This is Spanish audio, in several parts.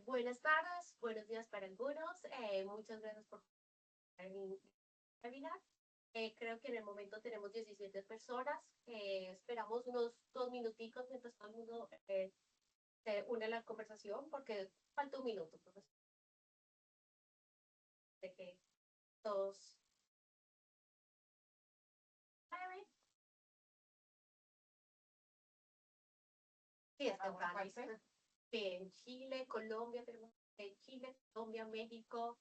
Buenas tardes, buenos días para algunos. Muchas gracias por estar en mi webinar. Creo que en el momento tenemos 17 personas. Esperamos unos 2 minuticos mientras todo el mundo se une a la conversación porque falta un minuto, profesor. De que todos... Sí, es temprano. Sí, en Chile, Colombia, tenemos Chile, Colombia, México,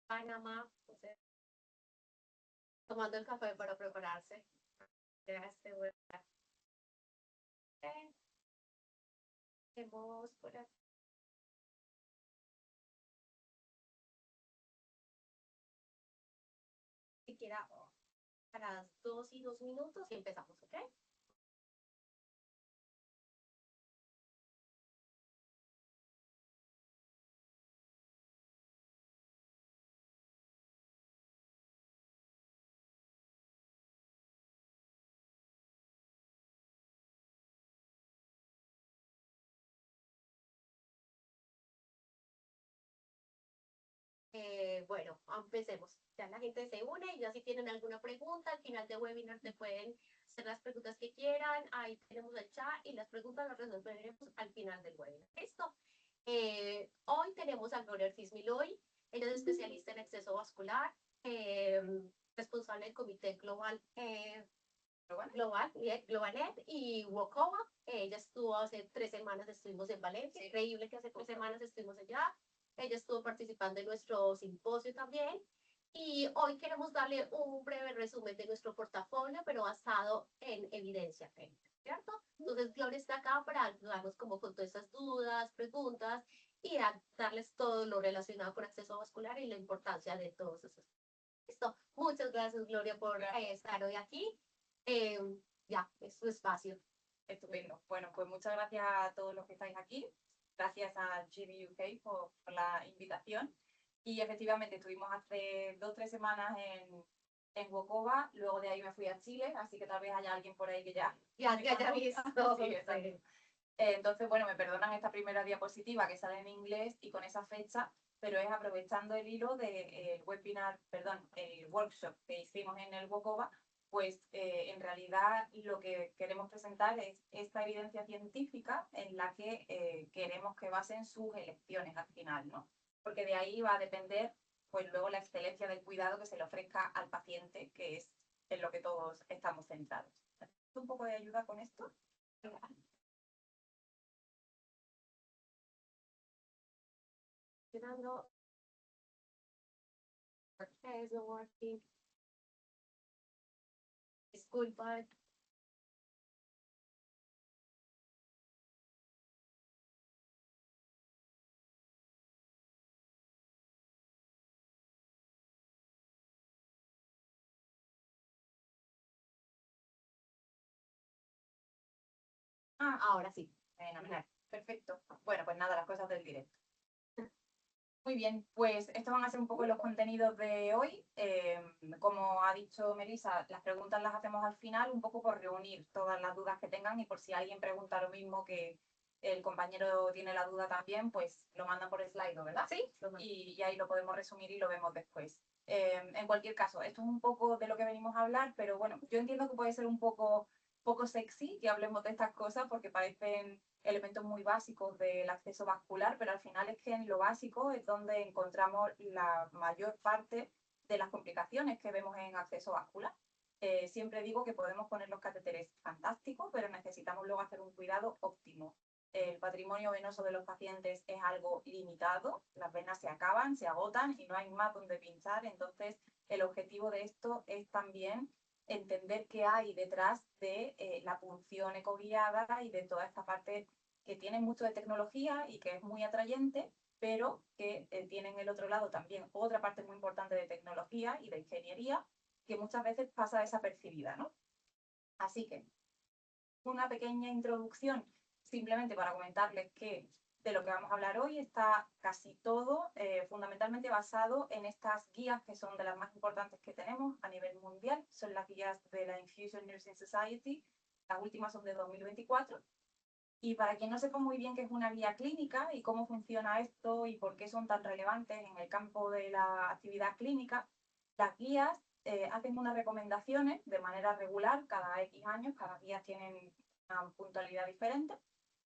Panamá. Entonces, tomando el café para prepararse. Gracias, tenemos por aquí. Siquiera para las 2 y 2 minutos y empezamos, ¿ok? Bueno, empecemos. Ya la gente se une y ya si tienen alguna pregunta, al final del webinar te pueden hacer las preguntas que quieran. Ahí tenemos el chat y las preguntas las resolveremos al final del webinar. ¿Listo? Hoy tenemos a Gloria Ortiz Miloy. Ella es especialista en acceso vascular, responsable del Comité Global GlobalNet y Wokova. Ella estuvo hace 3 semanas, estuvimos en Valencia. Sí. Increíble que hace 3 semanas estuvimos allá. Ella estuvo participando en nuestro simposio también. Y hoy queremos darle un breve resumen de nuestro portafolio, pero basado en evidencia clínica, ¿cierto? Entonces, Gloria está acá para ayudarnos como con todas esas dudas, preguntas y darles todo lo relacionado con acceso vascular y la importancia de todos esos. Listo. Muchas gracias, Gloria, por estar hoy aquí. Ya, es su espacio. Estupendo. Bueno, pues muchas gracias a todos los que estáis aquí. Gracias a GB UK por la invitación. Y efectivamente estuvimos hace 2 o 3 semanas en Wokova, luego de ahí me fui a Chile, así que tal vez haya alguien por ahí que ya haya visto. Sí, exacto. Entonces, bueno, me perdonan esta primera diapositiva que sale en inglés y con esa fecha, pero es aprovechando el hilo del webinar, perdón, el workshop que hicimos en el Wokova, pues en realidad lo que queremos presentar es esta evidencia científica en la que queremos que basen sus elecciones al final, ¿no? Porque de ahí va a depender, pues luego la excelencia del cuidado que se le ofrezca al paciente, que es en lo que todos estamos centrados. ¿Un poco de ayuda con esto? Disculpa. Ahora sí. Fenomenal. Perfecto. Bueno, pues nada, las cosas del directo. Muy bien, pues estos van a ser un poco los contenidos de hoy. Como ha dicho Melissa, las preguntas las hacemos al final, un poco por reunir todas las dudas que tengan y por si alguien pregunta lo mismo que el compañero tiene la duda también, pues lo mandan por Slido, ¿verdad? Sí. Y ahí lo podemos resumir y lo vemos después. En cualquier caso, esto es un poco de lo que venimos a hablar, pero bueno, yo entiendo que puede ser un poco sexy que hablemos de estas cosas porque parecen elementos muy básicos del acceso vascular, pero al final es que en lo básico es donde encontramos la mayor parte de las complicaciones que vemos en acceso vascular. Siempre digo que podemos poner los catéteres fantásticos, pero necesitamos luego hacer un cuidado óptimo. El patrimonio venoso de los pacientes es algo limitado, las venas se acaban, se agotan y no hay más donde pinchar, entonces el objetivo de esto es también entender qué hay detrás de la punción ecoguiada y de toda esta parte que tiene mucho de tecnología y que es muy atrayente, pero que tiene en el otro lado también otra parte muy importante de tecnología y de ingeniería que muchas veces pasa desapercibida, ¿no? Así que una pequeña introducción simplemente para comentarles que de lo que vamos a hablar hoy está casi todo fundamentalmente basado en estas guías que son de las más importantes que tenemos a nivel mundial. Son las guías de la Infusion Nursing Society, las últimas son de 2024. Y para quien no sepa muy bien qué es una guía clínica y cómo funciona esto y por qué son tan relevantes en el campo de la actividad clínica, las guías hacen unas recomendaciones de manera regular cada X años, cada guía tienen una puntualidad diferente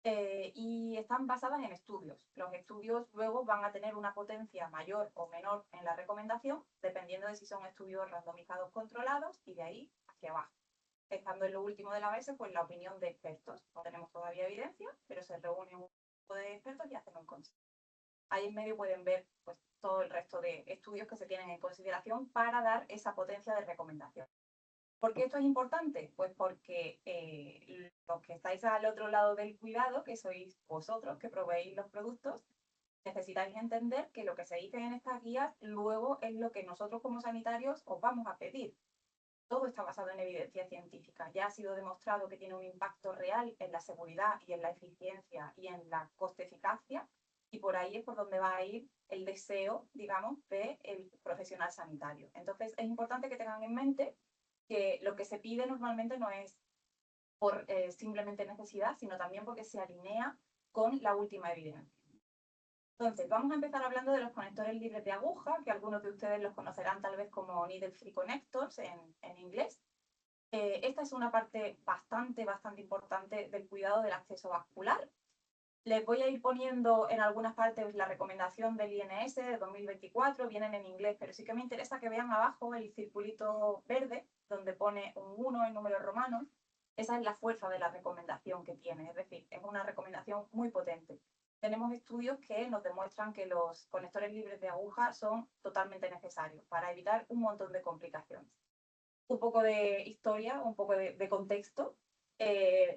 y están basadas en estudios. Los estudios luego van a tener una potencia mayor o menor en la recomendación, dependiendo de si son estudios randomizados controlados y de ahí hacia abajo. Estando en lo último de la base, pues la opinión de expertos. No tenemos todavía evidencia, pero se reúne un grupo de expertos y hacen un consejo. Ahí en medio pueden ver pues, todo el resto de estudios que se tienen en consideración para dar esa potencia de recomendación. ¿Por qué esto es importante? Pues porque los que estáis al otro lado del cuidado, que sois vosotros que proveéis los productos, necesitáis entender que lo que se dice en estas guías luego es lo que nosotros como sanitarios os vamos a pedir. Todo está basado en evidencia científica. Ya ha sido demostrado que tiene un impacto real en la seguridad y en la eficiencia y en la coste-eficacia, y por ahí es por donde va a ir el deseo, digamos, del profesional sanitario. Entonces, es importante que tengan en mente que lo que se pide normalmente no es por simplemente necesidad, sino también porque se alinea con la última evidencia. Entonces, vamos a empezar hablando de los conectores libres de aguja, que algunos de ustedes los conocerán tal vez como Needle Free Connectors en inglés. Esta es una parte bastante importante del cuidado del acceso vascular. Les voy a ir poniendo en algunas partes la recomendación del INS de 2024, vienen en inglés, pero sí que me interesa que vean abajo el circulito verde, donde pone un 1 en números romanos. Esa es la fuerza de la recomendación que tiene, es decir, es una recomendación muy potente. Tenemos estudios que nos demuestran que los conectores libres de aguja son totalmente necesarios para evitar un montón de complicaciones. Un poco de historia, un poco de contexto.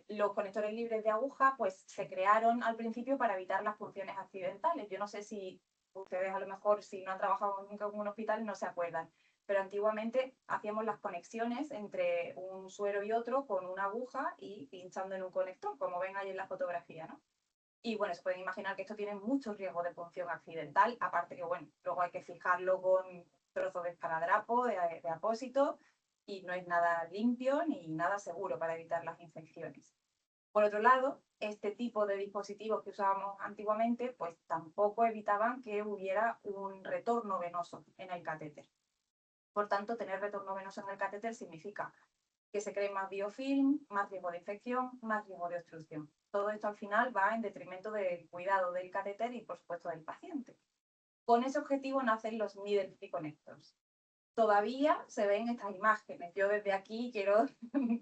Los conectores libres de aguja pues se crearon al principio para evitar las punciones accidentales. Yo no sé si ustedes a lo mejor si no han trabajado nunca en un hospital no se acuerdan, pero antiguamente hacíamos las conexiones entre un suero y otro con una aguja y pinchando en un conector, como ven ahí en la fotografía, ¿no? Y bueno, se pueden imaginar que esto tiene mucho riesgo de punción accidental, aparte que bueno, luego hay que fijarlo con trozos de esparadrapo, de apósito, y no es nada limpio ni nada seguro para evitar las infecciones. Por otro lado, este tipo de dispositivos que usábamos antiguamente, pues tampoco evitaban que hubiera un retorno venoso en el catéter. Por tanto, tener retorno venoso en el catéter significa que se cree más biofilm, más riesgo de infección, más riesgo de obstrucción. Todo esto al final va en detrimento del cuidado del catéter y, por supuesto, del paciente. Con ese objetivo nacen los Needle Free Connectors. Todavía se ven estas imágenes. Yo desde aquí quiero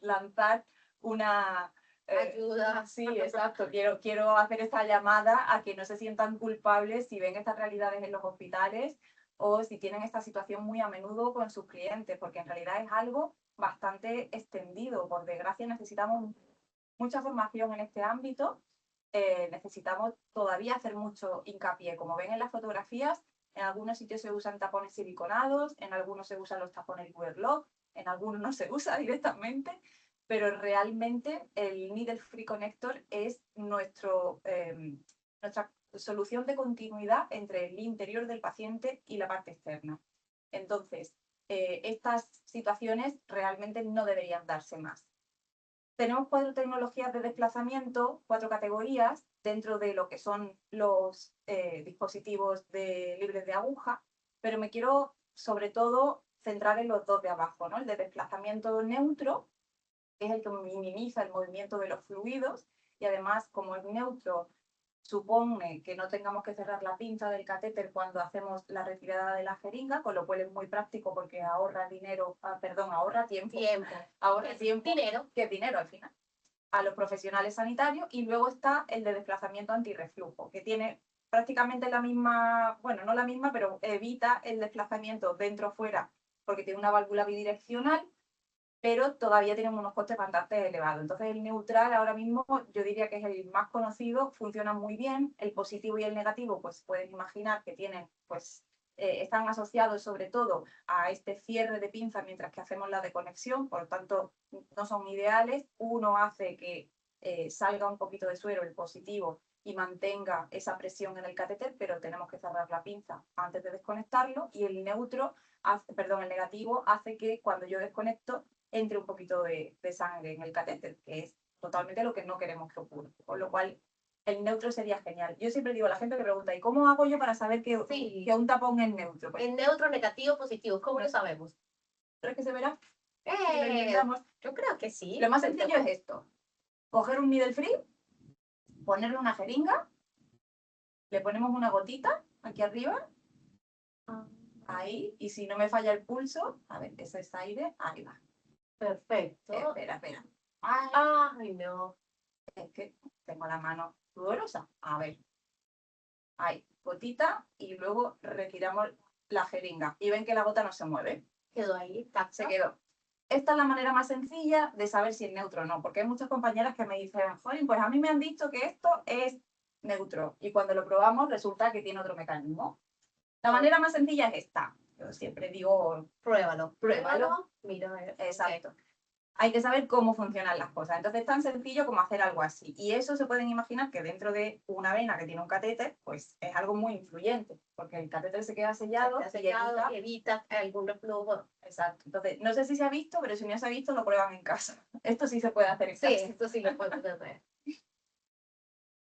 lanzar una ayuda. Sí, exacto. Quiero hacer esta llamada a que no se sientan culpables si ven estas realidades en los hospitales o si tienen esta situación muy a menudo con sus clientes, porque en realidad es algo bastante extendido. Por desgracia necesitamos mucha formación en este ámbito. Necesitamos todavía hacer mucho hincapié. Como ven en las fotografías, en algunos sitios se usan tapones siliconados, en algunos se usan los tapones Wearlock, en algunos no se usa directamente, pero realmente el Needle Free Connector es nuestra solución de continuidad entre el interior del paciente y la parte externa. Entonces, estas situaciones realmente no deberían darse más. Tenemos 4 tecnologías de desplazamiento, 4 categorías dentro de lo que son los dispositivos libres de aguja, pero me quiero sobre todo centrar en los 2 de abajo, ¿no? El de desplazamiento neutro, que es el que minimiza el movimiento de los fluidos y además como es neutro supone que no tengamos que cerrar la pinza del catéter cuando hacemos la retirada de la jeringa, con lo cual es muy práctico porque ahorra dinero, ahorra tiempo. Ahorra tiempo, Dinero. que es dinero al final, a los profesionales sanitarios. Y luego está el de desplazamiento antirreflujo, que tiene prácticamente la misma, bueno, no la misma, pero evita el desplazamiento dentro-fuera porque tiene una válvula bidireccional, pero todavía tienen unos costes bastante elevados. Entonces el neutral ahora mismo yo diría que es el más conocido, funciona muy bien. El positivo y el negativo, pues pueden imaginar que tienen, pues están asociados sobre todo a este cierre de pinza mientras que hacemos la desconexión, por lo tanto no son ideales. Uno hace que salga un poquito de suero, el positivo, y mantenga esa presión en el catéter, pero tenemos que cerrar la pinza antes de desconectarlo, y el el negativo hace que cuando yo desconecto entre un poquito de sangre en el catéter, que es totalmente lo que no queremos que ocurra. Con lo cual, el neutro sería genial. Yo siempre digo a la gente que pregunta, ¿y cómo hago yo para saber Sí. que un tapón es neutro? Pues, En neutro, negativo, positivo, ¿cómo lo sabemos? ¿crees que se verá? Si lo intentamos. Yo creo que sí. Lo más sencillo es esto. Coger un needle free, ponerle una jeringa, le ponemos una gotita aquí arriba, ahí, y si no me falla el pulso, a ver, ese es aire, ahí va. Perfecto. Espera. Ay, Ay, no. es que tengo la mano sudorosa. A ver. Ahí, gotita, y luego retiramos la jeringa. Y ven que la gota no se mueve. Quedó ahí, tacto. Se quedó. Esta es la manera más sencilla de saber si es neutro o no, porque hay muchas compañeras que me dicen, Jolín, pues a mí me han dicho que esto es neutro, y cuando lo probamos resulta que tiene otro mecanismo. La manera más sencilla es esta. Yo siempre digo, Pruébalo. Pruébalo. Mira, a ver. exacto. Hay que saber cómo funcionan las cosas. Entonces es tan sencillo como hacer algo así. Y eso se pueden imaginar que dentro de una vena que tiene un catéter, pues es algo muy influyente, porque el catéter se queda sellado, y evita algún reflujo. Exacto. Entonces, no sé si se ha visto, pero si no se ha visto, lo prueban en casa. Esto sí se puede hacer en Sí, casa. esto sí lo podemos hacer.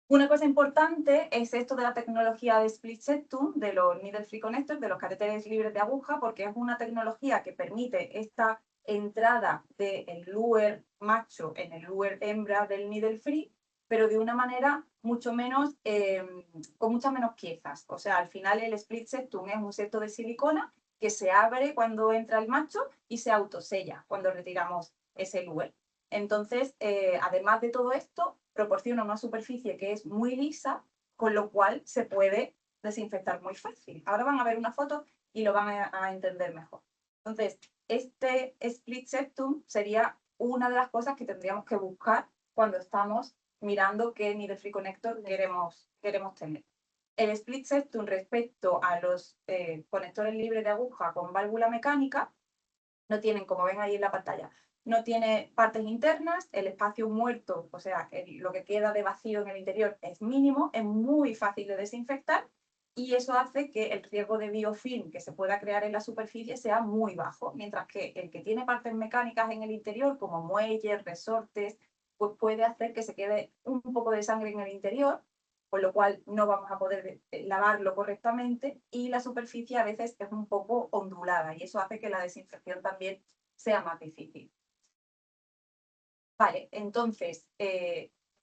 Una cosa importante es esto de la tecnología de split septum, de los needle free connectors, de los catéteres libres de aguja, porque es una tecnología que permite esta entrada del lure macho en el lure hembra del needle free, pero de una manera mucho menos, con muchas menos piezas. O sea, al final el split septum es un septo de silicona que se abre cuando entra el macho y se autosella cuando retiramos ese lure. Entonces, además de todo esto, proporciona una superficie que es muy lisa, con lo cual se puede desinfectar muy fácil. Ahora van a ver una foto y lo van a entender mejor. Entonces, este split septum sería una de las cosas que tendríamos que buscar cuando estamos mirando qué needle free connector queremos tener. El split septum respecto a los conectores libres de aguja con válvula mecánica no tienen, como ven ahí en la pantalla, no tiene partes internas, el espacio muerto, o sea, lo que queda de vacío en el interior es mínimo, es muy fácil de desinfectar y eso hace que el riesgo de biofilm que se pueda crear en la superficie sea muy bajo, mientras que el que tiene partes mecánicas en el interior, como muelles, resortes, pues puede hacer que se quede un poco de sangre en el interior, con lo cual no vamos a poder lavarlo correctamente y la superficie a veces es un poco ondulada y eso hace que la desinfección también sea más difícil. Vale, entonces,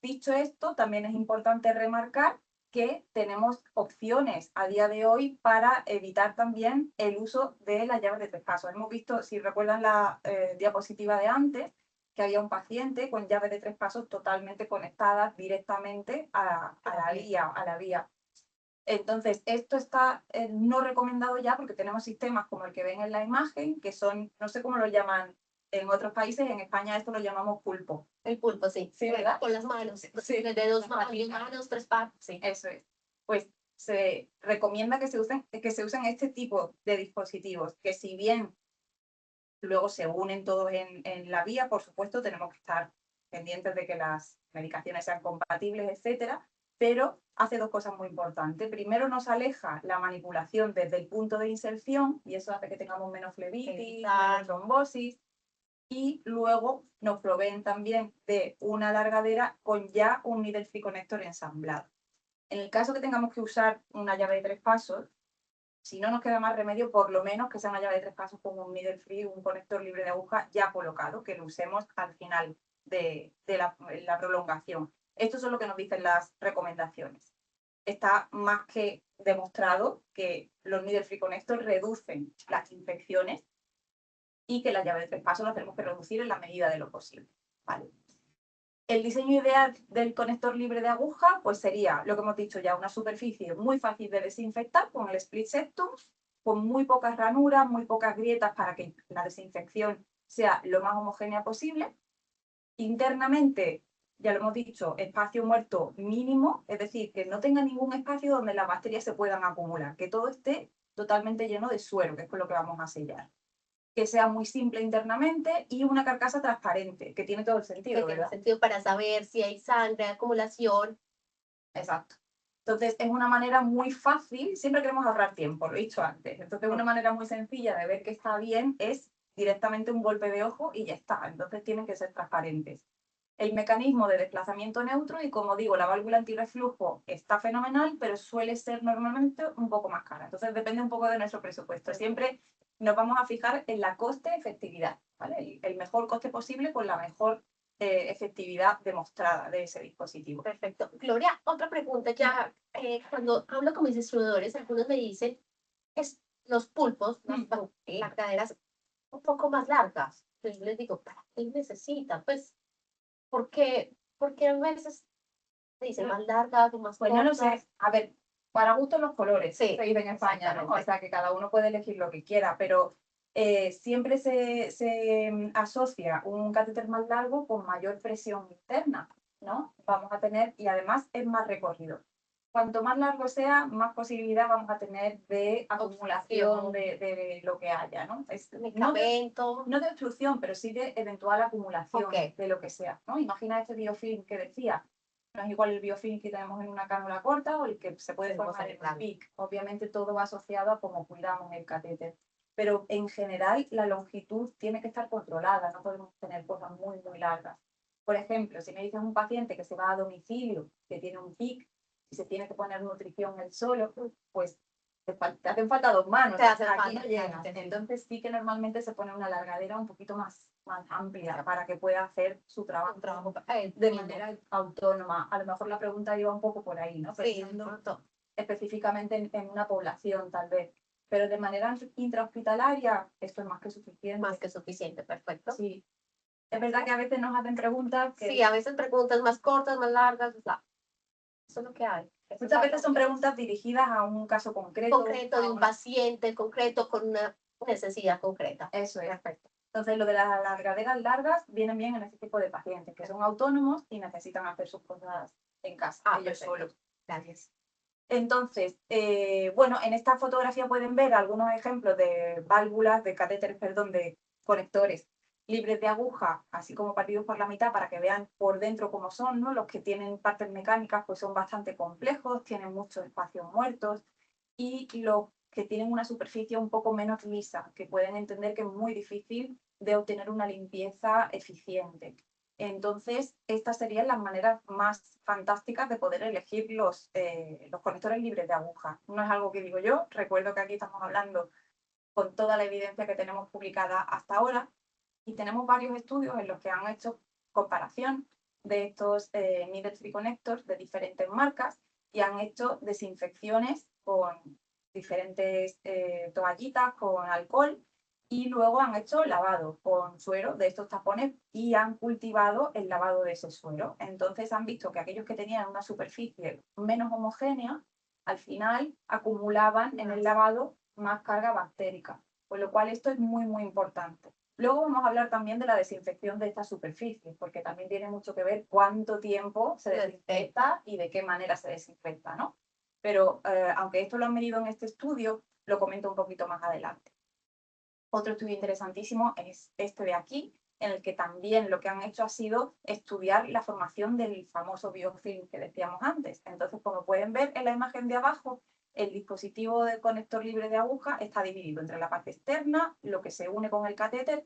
dicho esto, también es importante remarcar que tenemos opciones a día de hoy para evitar también el uso de las llaves de tres pasos. Hemos visto, si recuerdan la diapositiva de antes, que había un paciente con llaves de tres pasos totalmente conectadas directamente a la vía. Entonces, esto está no recomendado ya porque tenemos sistemas como el que ven en la imagen, que son, no sé cómo lo llaman en otros países, en España esto lo llamamos pulpo. El pulpo, sí. Sí, ¿verdad? Con las manos. Sí. De dos manos, tres patas. Sí. Eso es. Pues se recomienda que se usen este tipo de dispositivos, que si bien luego se unen todos en la vía, por supuesto, tenemos que estar pendientes de que las medicaciones sean compatibles, etcétera, pero hace dos cosas muy importantes. Primero, nos aleja la manipulación desde el punto de inserción y eso hace que tengamos menos flebitis, menos trombosis. Y luego nos proveen también de una largadera con ya un needle free connector ensamblado. En el caso que tengamos que usar una llave de tres pasos, si no nos queda más remedio, por lo menos que sea una llave de tres pasos con un needle free, un conector libre de aguja ya colocado, que lo usemos al final de la prolongación. Esto es lo que nos dicen las recomendaciones. Está más que demostrado que los needle free connectors reducen las infecciones y que la llave de tres pasos la tenemos que reducir en la medida de lo posible. ¿Vale? El diseño ideal del conector libre de aguja pues sería, lo que hemos dicho ya, una superficie muy fácil de desinfectar con el split septum, con muy pocas ranuras, muy pocas grietas para que la desinfección sea lo más homogénea posible. Internamente, ya lo hemos dicho, espacio muerto mínimo, es decir, que no tenga ningún espacio donde las bacterias se puedan acumular, que todo esté totalmente lleno de suero, que es con lo que vamos a sellar. Que sea muy simple internamente y una carcasa transparente, que tiene todo el sentido, Que ¿verdad? tiene sentido para saber si hay sangre, acumulación. Exacto. Entonces, es una manera muy fácil, siempre queremos ahorrar tiempo, lo he dicho antes. Entonces, una manera muy sencilla de ver que está bien es directamente un golpe de ojo y ya está. Entonces, tienen que ser transparentes. el mecanismo de desplazamiento neutro y, como digo, la válvula antirreflujo está fenomenal, pero suele ser normalmente un poco más cara. Entonces depende un poco de nuestro presupuesto. Siempre nos vamos a fijar en la coste-efectividad, ¿vale? El mejor coste posible con la mejor efectividad demostrada de ese dispositivo. Perfecto. Gloria, otra pregunta ya. Cuando hablo con mis distribuidores, algunos me dicen es los pulpos, las caderas un poco más largas. Entonces yo les digo, ¿para qué necesitan? Pues, porque a veces se dicen más largas o más Pues no lo cortas. sé. A ver, para gustos los colores, Sí, se vive en España, ¿no? O exactamente. sea, que cada uno puede elegir lo que quiera, pero siempre se asocia un catéter más largo con mayor presión interna, ¿no? Vamos a tener, y además es más recorrido. Cuanto más largo sea, más posibilidad vamos a tener de acumulación de lo que haya, ¿no? Medicamento. No de obstrucción, pero sí de eventual acumulación Ok. de lo que sea, ¿no? Imagina este biofilm que decía, no es igual el biofilm que tenemos en una cánula corta o el que se puede formar en un PIC. Obviamente todo va asociado a cómo cuidamos el catéter. Pero en general la longitud tiene que estar controlada, no podemos tener cosas muy, muy largas. Por ejemplo, si me dices un paciente que se va a domicilio, que tiene un PIC, y se tiene que poner nutrición él solo, pues te hacen falta 2 manos, Te hacen aquí falta, no llegas. claro. Entonces sí que normalmente se pone una largadera un poquito más amplia para que pueda hacer su trabajo, Un trabajo de manera autónoma. A lo mejor la pregunta iba un poco por ahí, ¿no? sí, Pensando específicamente en una población tal vez. Pero de manera intrahospitalaria esto es más que suficiente. más que suficiente, perfecto. Sí. Es verdad que a veces nos hacen preguntas que... Sí, a veces preguntas más cortas, más largas, o sea, eso es lo que hay. Muchas veces son preguntas dirigidas a un caso concreto. Concreto de un paciente concreto con una necesidad concreta. Eso es. Perfecto. Entonces, lo de las alargaderas largas vienen bien en este tipo de pacientes que son autónomos y necesitan hacer sus cosas en casa, ellos solos. Gracias. Entonces, bueno, en esta fotografía pueden ver algunos ejemplos de válvulas, de catéteres, perdón, de conectores libres de aguja, así como partidos por la mitad para que vean por dentro cómo son, ¿no? Los que tienen partes mecánicas pues son bastante complejos, tienen muchos espacios muertos, y los que tienen una superficie un poco menos lisa, que pueden entender que es muy difícil de obtener una limpieza eficiente. Entonces, estas serían las maneras más fantásticas de poder elegir los conectores libres de aguja. No es algo que digo yo, recuerdo que aquí estamos hablando con toda la evidencia que tenemos publicada hasta ahora, y tenemos varios estudios en los que han hecho comparación de estos needle free connectors de diferentes marcas y han hecho desinfecciones con diferentes toallitas con alcohol, y luego han hecho lavado con suero de estos tapones y han cultivado el lavado de ese suero. Entonces han visto que aquellos que tenían una superficie menos homogénea, al final acumulaban en el lavado más carga bactérica, con lo cual esto es muy, muy importante. Luego vamos a hablar también de la desinfección de estas superficies, porque también tiene mucho que ver cuánto tiempo se desinfecta y de qué manera se desinfecta, ¿no? Pero aunque esto lo han medido en este estudio, lo comento un poquito más adelante. Otro estudio interesantísimo es este de aquí, en el que también lo que han hecho ha sido estudiar la formación del famoso biofilm que decíamos antes. Entonces, como pueden ver en la imagen de abajo, el dispositivo de conector libre de aguja está dividido entre la parte externa, lo que se une con el catéter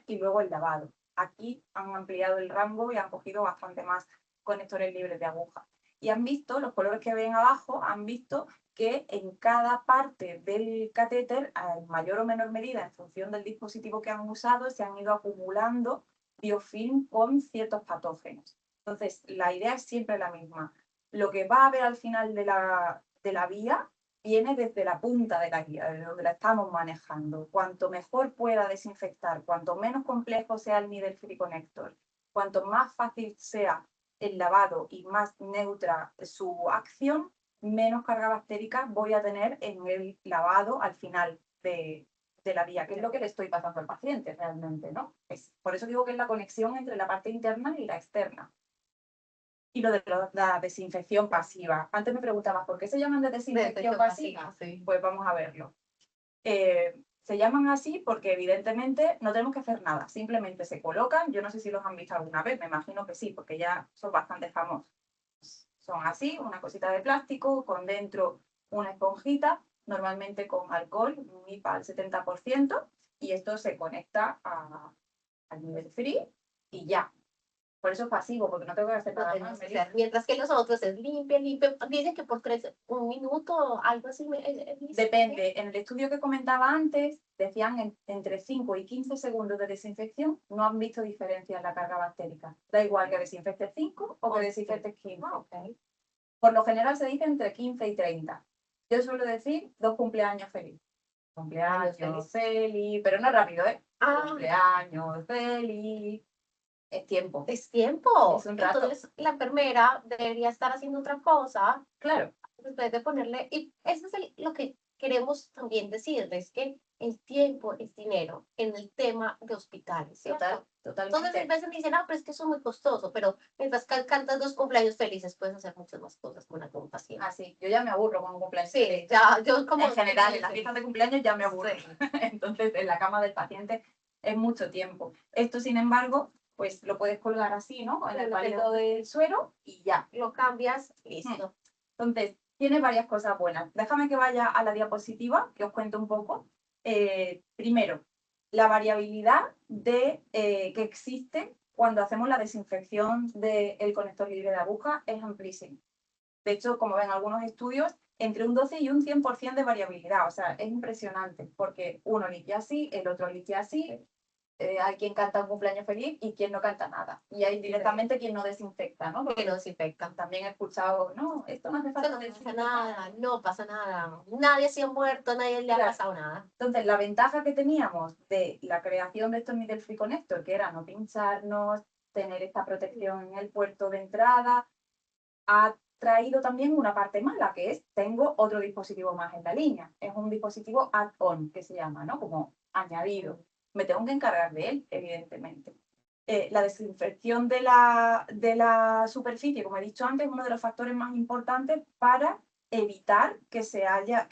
y luego el lavado. Aquí han ampliado el rango y han cogido bastante más conectores libres de aguja. Y han visto, los colores que ven abajo, han visto que en cada parte del catéter, en mayor o menor medida, en función del dispositivo que han usado, se han ido acumulando biofilm con ciertos patógenos. Entonces, la idea es siempre la misma. Lo que va a haber al final de la vía viene desde la punta de la guía, desde donde la estamos manejando. Cuanto mejor pueda desinfectar, cuanto menos complejo sea el needle free connector, cuanto más fácil sea el lavado y más neutra su acción, menos carga bactérica voy a tener en el lavado al final de la vía, que es lo que le estoy pasando al paciente realmente, ¿no? Por eso digo que es la conexión entre la parte interna y la externa. Y lo de la desinfección pasiva. Antes me preguntabas, ¿por qué se llaman de desinfección pasiva? Sí. Pues vamos a verlo. Se llaman así porque evidentemente no tenemos que hacer nada, simplemente se colocan, yo no sé si los han visto alguna vez, me imagino que sí, porque ya son bastante famosos. Son así, una cosita de plástico, con dentro una esponjita, normalmente con alcohol, un IPA al 70%, y esto se conecta al nivel free y ya. Por eso es pasivo, porque no tengo que hacer No nada tenemos más. que Melissa. hacer, mientras que los otros es limpia, limpia. Dicen que por 1 minuto, algo así. Depende. En el estudio que comentaba antes, decían entre 5 y 15 segundos de desinfección, no han visto diferencia en la carga bactérica. Da igual que desinfectes 5 o que desinfectes 15. Por lo general se dice entre 15 y 30. Yo suelo decir 2 cumpleaños feliz. Cumpleaños feliz, pero no rápido, ¿eh? Cumpleaños feliz. Es tiempo. Es tiempo. Es un rato. Entonces la enfermera debería estar haciendo otra cosa. Claro. En vez de ponerle, y eso es lo que queremos también decirles, que el tiempo es dinero en el tema de hospitales, ¿cierto? Totalmente. Entonces, a veces me dicen, pero es que eso es muy costoso, pero mientras cantas 2 cumpleaños felices, puedes hacer muchas más cosas con algún paciente. Ah, sí, yo ya me aburro con un cumpleaños sí, feliz. ya, yo como... En general, en las fiestas de cumpleaños ya me aburro. Sí. Entonces, en la cama del paciente es mucho tiempo. Esto, sin embargo, pues lo puedes colgar así, ¿no? En el palito del suero y ya. Lo cambias, listo. Entonces, tiene varias cosas buenas. Déjame que vaya a la diapositiva, que os cuento un poco. Primero, la variabilidad que existe cuando hacemos la desinfección del conector libre de aguja es amplísima. De hecho, como ven algunos estudios, entre un 12 y un 100% de variabilidad. O sea, es impresionante, porque uno limpia así, el otro limpia así. Hay quien canta un cumpleaños feliz y quien no canta nada. Y hay directamente quien no desinfecta, ¿no? Porque no desinfecta. También he escuchado, no, esto no hace falta no pasa nada, no pasa nada. Nadie se ha muerto, nadie le ha pasado nada. Entonces, la ventaja que teníamos de la creación de estos Needle Free Connector, que era no pincharnos, tener esta protección en el puerto de entrada, ha traído también una parte mala, que es, tengo otro dispositivo más en la línea. Es un dispositivo add-on, que se llama, ¿no? Como añadido. Me tengo que encargar de él, evidentemente. La desinfección de la superficie, como he dicho antes, es uno de los factores más importantes para evitar que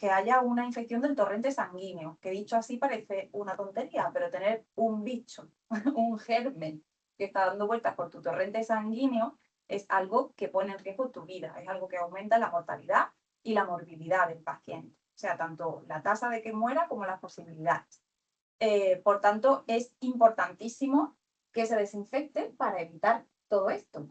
haya una infección del torrente sanguíneo, que dicho así parece una tontería, pero tener un bicho, un germen que está dando vueltas por tu torrente sanguíneo es algo que pone en riesgo tu vida, es algo que aumenta la mortalidad y la morbilidad del paciente, o sea, tanto la tasa de que muera como las posibilidades. Por tanto, es importantísimo que se desinfecte para evitar todo esto.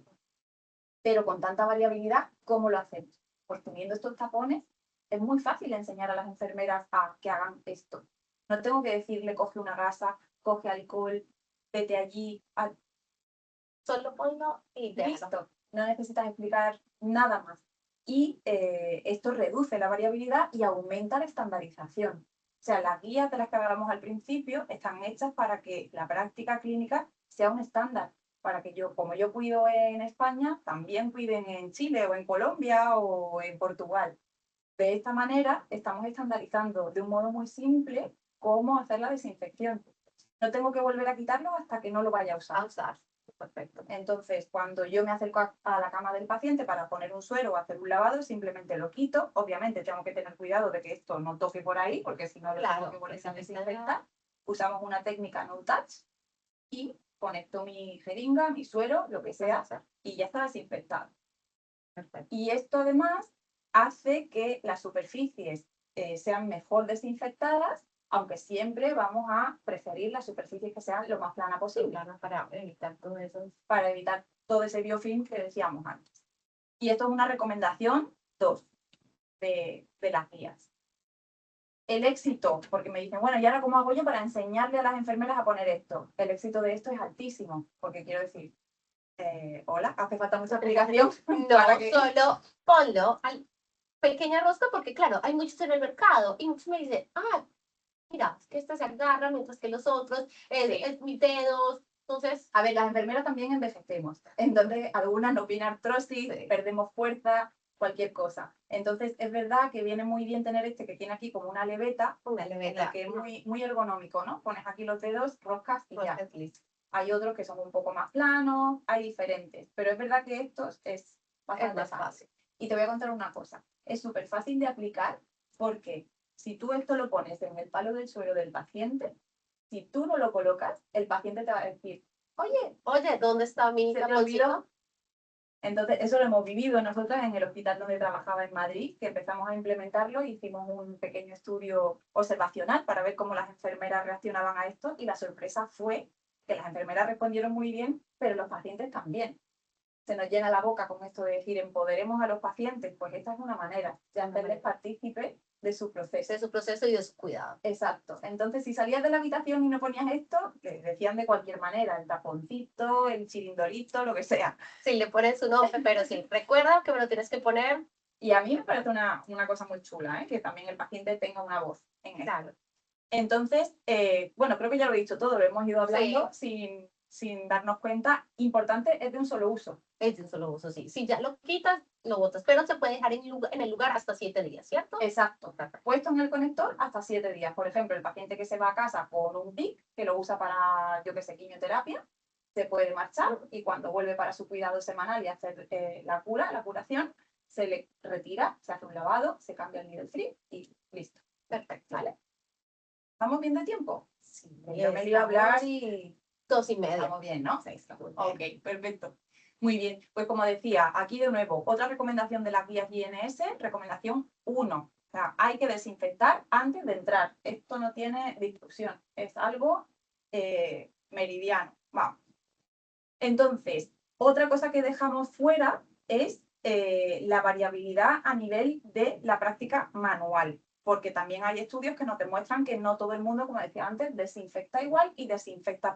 Pero con tanta variabilidad, ¿cómo lo hacemos? Pues teniendo estos tapones, es muy fácil enseñar a las enfermeras a que hagan esto. No tengo que decirle, coge una gasa, coge alcohol, vete allí. Solo ponlo y listo. No necesitas explicar nada más. Y esto reduce la variabilidad y aumenta la estandarización. O sea, las guías de las que hablábamos al principio están hechas para que la práctica clínica sea un estándar, para que yo, como yo cuido en España, también cuiden en Chile o en Colombia o en Portugal. De esta manera estamos estandarizando de un modo muy simple cómo hacer la desinfección. No tengo que volver a quitarlo hasta que no lo vaya a usar. Perfecto. Entonces, cuando yo me acerco a la cama del paciente para poner un suero o hacer un lavado, simplemente lo quito. Obviamente tengo que tener cuidado de que esto no toque por ahí, porque si no lo tengo que volver a desinfectar. Usamos una técnica no touch y conecto mi jeringa, mi suero, lo que sea, y ya está desinfectado. Perfecto. Y esto además hace que las superficies sean mejor desinfectadas, aunque siempre vamos a preferir las superficies que sean lo más plana posible. Para evitar todo eso. Para evitar todo ese biofilm que decíamos antes. Y esto es una recomendación 2 de las guías. El éxito, porque me dicen, bueno, ¿y ahora cómo hago yo para enseñarle a las enfermeras a poner esto? El éxito de esto es altísimo, porque quiero decir, hola, hace falta mucha explicación. No, solo ponlo al pequeña rosca, porque claro, hay muchos en el mercado y muchos me dicen, mira, es que esta se agarra mientras que los otros, es mis dedos. Entonces, a ver, las enfermeras también envejecemos. Entonces, algunas nos viene artrosis, perdemos fuerza, cualquier cosa. Entonces, es verdad que viene muy bien tener este que tiene aquí como una leveta que es muy, muy ergonómico, ¿no? Pones aquí los dedos, roscas y ya. Hay otros que son un poco más planos, hay diferentes, pero es verdad que estos es bastante más fácil. Y te voy a contar una cosa, es súper fácil de aplicar porque si tú esto lo pones en el palo del suelo del paciente, si tú no lo colocas, el paciente te va a decir, oye, ¿dónde está mi taponcito? Entonces, eso lo hemos vivido nosotros en el hospital donde trabajaba en Madrid, que empezamos a implementarlo, hicimos un pequeño estudio observacional para ver cómo las enfermeras reaccionaban a esto y la sorpresa fue que las enfermeras respondieron muy bien, pero los pacientes también. Se nos llena la boca con esto de decir empoderemos a los pacientes, pues esta es una manera de hacerles partícipes de su proceso. De su proceso y de su cuidado. Exacto. Entonces, si salías de la habitación y no ponías esto, te decían de cualquier manera, el taponcito, el chirindolito, lo que sea. Sí, le ponen su nombre, pero sí, recuerda que me lo tienes que poner. Y a mí me parece una cosa muy chula, ¿eh? Que también el paciente tenga una voz en esto. Claro. Entonces, bueno, creo que ya lo he dicho todo, lo hemos ido hablando sin darnos cuenta. Importante, es de un solo uso. Es de un solo uso, sí. Si ya lo quitas, lo botas, pero se puede dejar en el lugar hasta 7 días, ¿cierto? Exacto. Puesto en el conector hasta 7 días. Por ejemplo, el paciente que se va a casa con un PIC, que lo usa para, yo que sé, quimioterapia, se puede marchar y cuando vuelve para su cuidado semanal y hacer la curación, se le retira, se hace un lavado, se cambia el needle free y listo. Perfecto. ¿Vale? ¿Vamos bien de tiempo? Sí, Yo me iba a hablar y 2:30. estamos bien, ¿no? Sí, estamos bien. Ok, perfecto. Muy bien, pues como decía, aquí de nuevo, otra recomendación de las guías INS, recomendación 1. O sea, hay que desinfectar antes de entrar. Esto no tiene discusión, es algo meridiano. Vamos. Entonces, otra cosa que dejamos fuera es la variabilidad a nivel de la práctica manual, porque también hay estudios que nos demuestran que no todo el mundo, como decía antes, desinfecta igual y desinfecta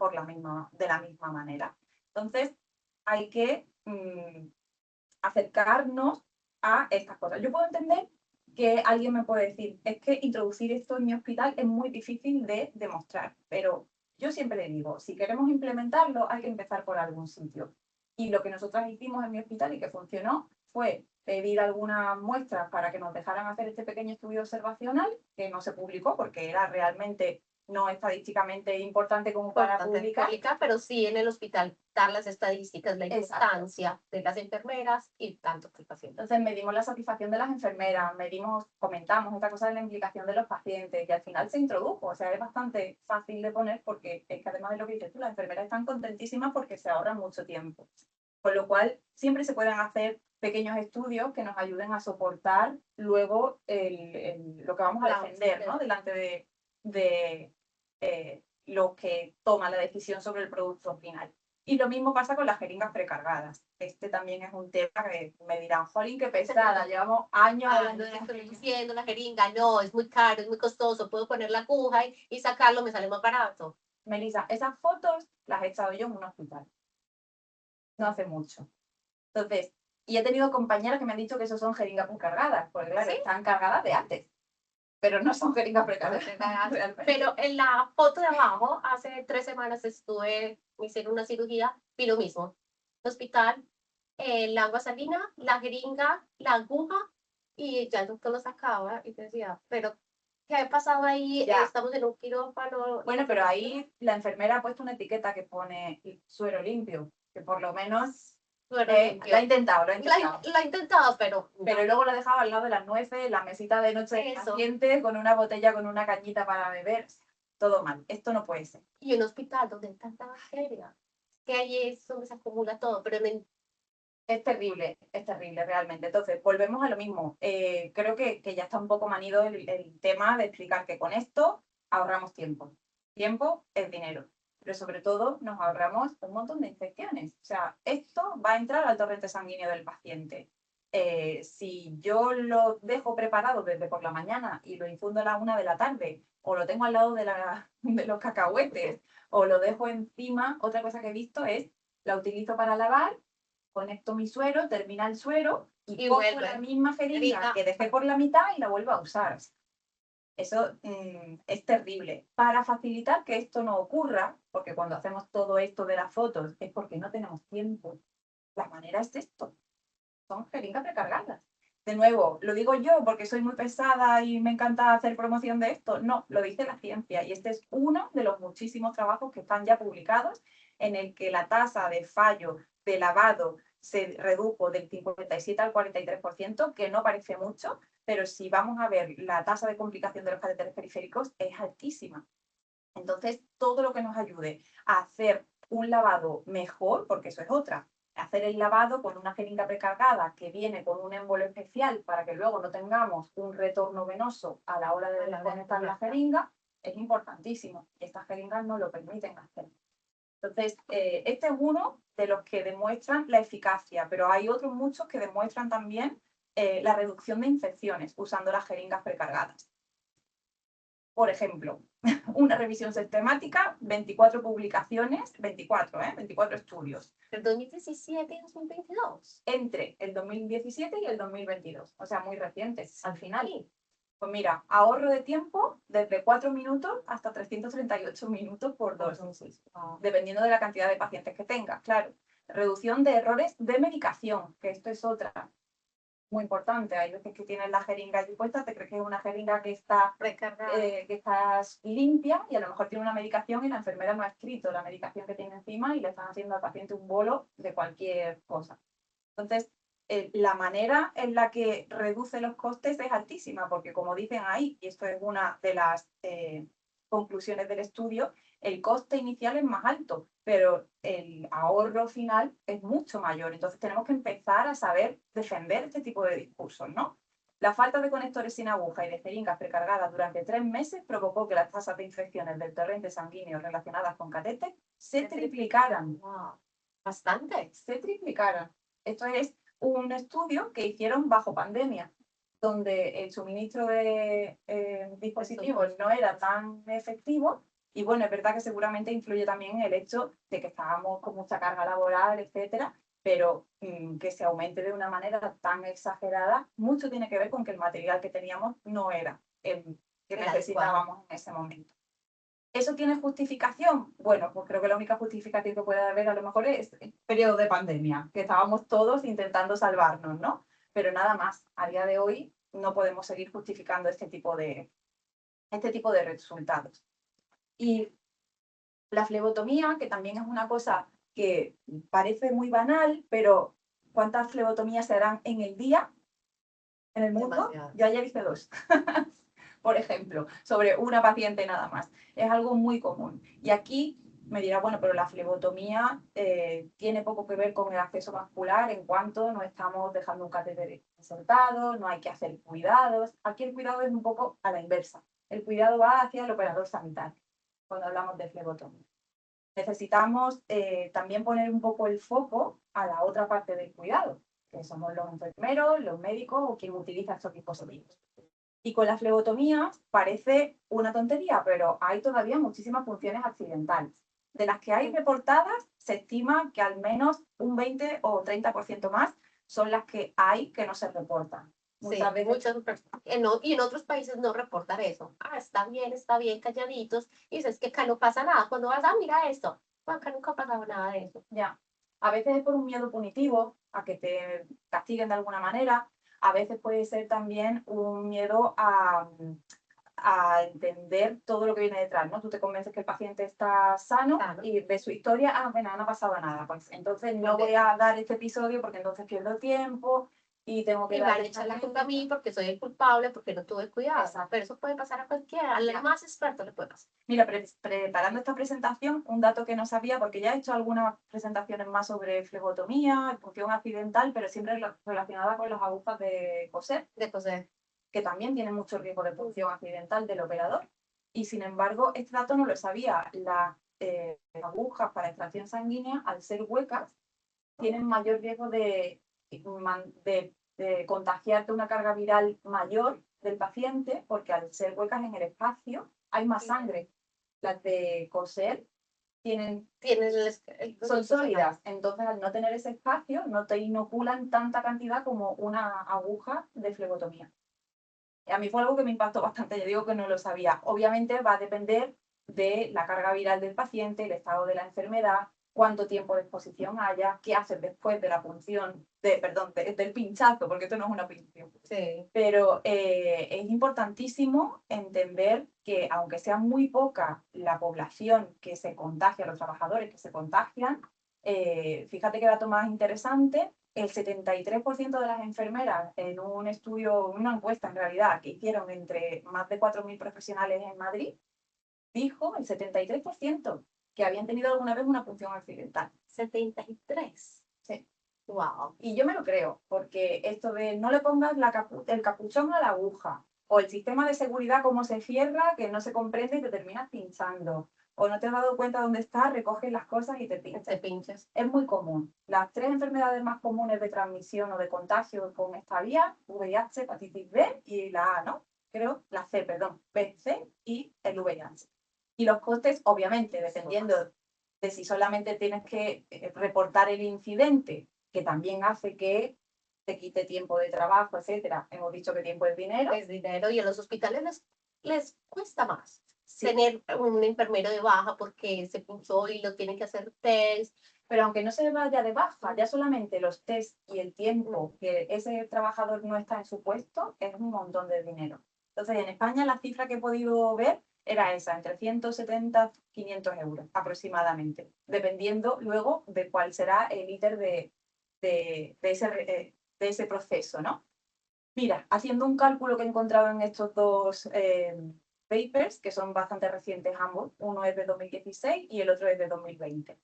de la misma manera. Entonces, hay que acercarnos a estas cosas. Yo puedo entender que alguien me puede decir, es que introducir esto en mi hospital es muy difícil de demostrar, pero yo siempre le digo, si queremos implementarlo, hay que empezar por algún sitio. Y lo que nosotras hicimos en mi hospital y que funcionó fue pedir algunas muestras para que nos dejaran hacer este pequeño estudio observacional, que no se publicó porque era realmente no estadísticamente importante como para publicar. Pero sí en el hospital dar las estadísticas, la Exacto. importancia de las enfermeras y tanto que el paciente. Entonces medimos la satisfacción de las enfermeras, comentamos esta cosa de la implicación de los pacientes y al final se introdujo, o sea, es bastante fácil de poner porque es que además de lo que dices tú, las enfermeras están contentísimas porque se ahorran mucho tiempo. Con lo cual siempre se pueden hacer pequeños estudios que nos ayuden a soportar luego lo que vamos a defender, ¿no? Delante de los que toman la decisión sobre el producto final. Y lo mismo pasa con las jeringas precargadas. Este también es un tema que me dirán, jolín, qué pesada, llevamos años hablando de esto, diciendo la jeringa, no, es muy caro, es muy costoso, puedo poner la aguja y sacarlo, me sale más barato. Melissa, esas fotos las he echado yo en un hospital. No hace mucho. Entonces, y he tenido compañeras que me han dicho que eso son jeringas precargadas, porque claro, están cargadas de antes. Pero no son jeringas precargadas. Pero en la foto de abajo, hace 3 semanas me hicieron una cirugía, vi lo mismo. Hospital, la agua salina, la jeringa, la aguja, y ya el doctor lo sacaba y decía, pero ¿qué ha pasado ahí? Estamos en un quirófano. Bueno, pero ahí la enfermera ha puesto una etiqueta que pone suero limpio, que por lo menos lo ha intentado. Lo ha intentado, pero luego lo ha dejado al lado de las nueces, la mesita de noche del paciente, con una botella, con una cañita para beber. Todo mal. Esto no puede ser. Y un hospital donde hay tanta bacteria, que ahí es donde se acumula todo, pero es terrible realmente. Entonces, volvemos a lo mismo. Creo que ya está un poco manido el tema de explicar que con esto ahorramos tiempo. Tiempo es dinero. Pero sobre todo nos ahorramos un montón de infecciones. O sea, esto va a entrar al torrente sanguíneo del paciente. Si yo lo dejo preparado desde por la mañana y lo infundo a la 1 de la tarde, o lo tengo al lado de los cacahuetes, o lo dejo encima, otra cosa que he visto es, la utilizo para lavar, conecto mi suero, termina el suero y cojo la misma jeringa que dejé por la mitad y la vuelvo a usar. Eso es terrible. Para facilitar que esto no ocurra, porque cuando hacemos todo esto de las fotos es porque no tenemos tiempo, la manera es esto. Son jeringas precargadas. De nuevo, lo digo yo porque soy muy pesada y me encanta hacer promoción de esto. No, lo dice la ciencia y este es uno de los muchísimos trabajos que están ya publicados en el que la tasa de fallo de lavado se redujo del 57 al 43%, que no parece mucho, pero si vamos a ver la tasa de complicación de los catéteres periféricos es altísima. Entonces, todo lo que nos ayude a hacer un lavado mejor, porque eso es otra, hacer el lavado con una jeringa precargada que viene con un émbolo especial para que luego no tengamos un retorno venoso a la hora de desconectar la jeringa, es importantísimo. Estas jeringas no lo permiten hacer. Entonces, este es uno de los que demuestran la eficacia, pero hay otros muchos que demuestran también la reducción de infecciones usando las jeringas precargadas. Por ejemplo, una revisión sistemática, 24 publicaciones, 24 estudios. ¿El 2017 y 2022? Entre el 2017 y el 2022, o sea, muy recientes al final. Pues mira, ahorro de tiempo desde 4 minutos hasta 338 minutos por dosis, dependiendo de la cantidad de pacientes que tengas, claro. Reducción de errores de medicación, que esto es otra muy importante. Hay veces que tienes la jeringa allí puesta, te crees que es una jeringa que está limpia y a lo mejor tiene una medicación y la enfermera no ha escrito la medicación que tiene encima y le están haciendo al paciente un bolo de cualquier cosa. Entonces, la manera en la que reduce los costes es altísima, porque como dicen ahí, y esto es una de las conclusiones del estudio, el coste inicial es más alto, pero el ahorro final es mucho mayor. Entonces tenemos que empezar a saber defender este tipo de discursos, ¿no? La falta de conectores sin aguja y de jeringas precargadas durante 3 meses provocó que las tasas de infecciones del torrente sanguíneo relacionadas con catéter se triplicaran. Wow. Bastante. Se triplicaran. Esto es un estudio que hicieron bajo pandemia, donde el suministro de dispositivos no era tan efectivo. Y bueno, es verdad que seguramente influye también el hecho de que estábamos con mucha carga laboral, etcétera, pero que se aumente de una manera tan exagerada, mucho tiene que ver con que el material que teníamos no era el que necesitábamos en ese momento. ¿Eso tiene justificación? Bueno, pues creo que la única justificación que puede haber a lo mejor es el periodo de pandemia, que estábamos todos intentando salvarnos, ¿no? Pero nada más, a día de hoy no podemos seguir justificando este tipo de resultados. Y la flebotomía, que también es una cosa que parece muy banal, pero ¿cuántas flebotomías se harán en el día en el mundo? Demasiado. Yo ayer hice 2. Por ejemplo, sobre una paciente nada más. Es algo muy común. Y aquí me dirá, bueno, pero la flebotomía tiene poco que ver con el acceso vascular en cuanto no estamos dejando un catéter insertado, no hay que hacer cuidados. Aquí el cuidado es un poco a la inversa. El cuidado va hacia el operador sanitario cuando hablamos de flebotomía. Necesitamos también poner un poco el foco a la otra parte del cuidado, que somos los enfermeros, los médicos o quien utiliza estos dispositivos. Y con la flebotomía parece una tontería, pero hay todavía muchísimas funciones accidentales. De las que hay reportadas, se estima que al menos un 20 o 30% más son las que hay que no se reportan. Muchas veces. Y en otros países no reportan eso. Ah, está bien, calladitos. Y dices que acá no pasa nada. Cuando vas a mira esto, acá nunca ha pasado nada de eso. Ya. A veces es por un miedo punitivo, a que te castiguen de alguna manera. A veces puede ser también un miedo a entender todo lo que viene detrás, ¿no? Tú te convences que el paciente está sano y de su historia, bueno, no ha pasado nada, pues entonces no voy a dar este episodio porque entonces pierdo tiempo y tengo que y van a echar la culpa a mí porque soy el culpable, porque no tuve cuidado. Exacto. Pero eso puede pasar a cualquiera, al más experto le puede pasar. Mira, preparando esta presentación, un dato que no sabía, porque ya he hecho algunas presentaciones más sobre flebotomía, función accidental, pero siempre relacionada con las agujas de coser. De coser. Que también tienen mucho riesgo de punción accidental del operador. Y sin embargo, este dato no lo sabía. Las agujas para extracción sanguínea, al ser huecas, tienen mayor riesgo de contagiarte una carga viral mayor del paciente, porque al ser huecas en el espacio hay más sangre. Las de coser son sólidas, entonces al no tener ese espacio no te inoculan tanta cantidad como una aguja de flebotomía. A mí fue algo que me impactó bastante, yo digo que no lo sabía. Obviamente va a depender de la carga viral del paciente, el estado de la enfermedad, cuánto tiempo de exposición haya, qué haces después de la punción, del pinchazo, porque esto no es una punción. Sí. Pero es importantísimo entender que aunque sea muy poca la población que se contagia, los trabajadores que se contagian, fíjate que dato más interesante, el 73% de las enfermeras en un estudio, una encuesta en realidad, que hicieron entre más de 4.000 profesionales en Madrid, dijo el 73% que habían tenido alguna vez una punción accidental. 73. Sí. Wow. Y yo me lo creo, porque esto de no le pongas el capuchón a la aguja, o el sistema de seguridad cómo se cierra, que no se comprende y te terminas pinchando, o no te has dado cuenta dónde está, recoges las cosas y te Te pinchas. pinchas. Es muy común. Las 3 enfermedades más comunes de transmisión o de contagio con esta vía, VIH, hepatitis B y la A, ¿no? Creo, la C, perdón, B, C y el VIH. Y los costes, obviamente, dependiendo de si solamente tienes que reportar el incidente, que también hace que te quite tiempo de trabajo, etcétera. Hemos dicho que tiempo es dinero. Es dinero y en los hospitales les cuesta más Sí, tener un enfermero de baja porque se pinchó y lo tienen que hacer test. pero aunque no se vaya de baja, ya solamente los test y el tiempo que ese trabajador no está en su puesto es un montón de dinero. Entonces, en España la cifra que he podido ver era esa, entre 170 y 500 euros aproximadamente, dependiendo luego de cuál será el íter de ese proceso, ¿no? Mira, haciendo un cálculo que he encontrado en estos dos papers, que son bastante recientes ambos, uno es de 2016 y el otro es de 2020.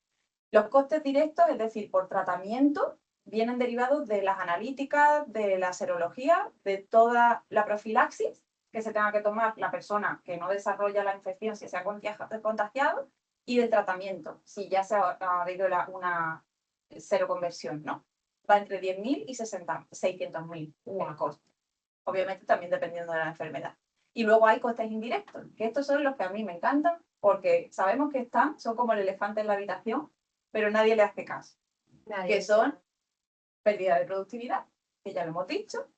Los costes directos, es decir, por tratamiento, vienen derivados de las analíticas, de la serología, de toda la profilaxis que se tenga que tomar la persona que no desarrolla la infección si se ha contagiado y del tratamiento, si ya se ha habido una seroconversión, ¿no? Va entre 10.000 y 600.000 el coste. Obviamente también dependiendo de la enfermedad. Y luego hay costes indirectos, que estos son los que a mí me encantan porque sabemos que están, son como el elefante en la habitación, pero nadie le hace caso. Que son pérdida de productividad, que ya lo hemos dicho,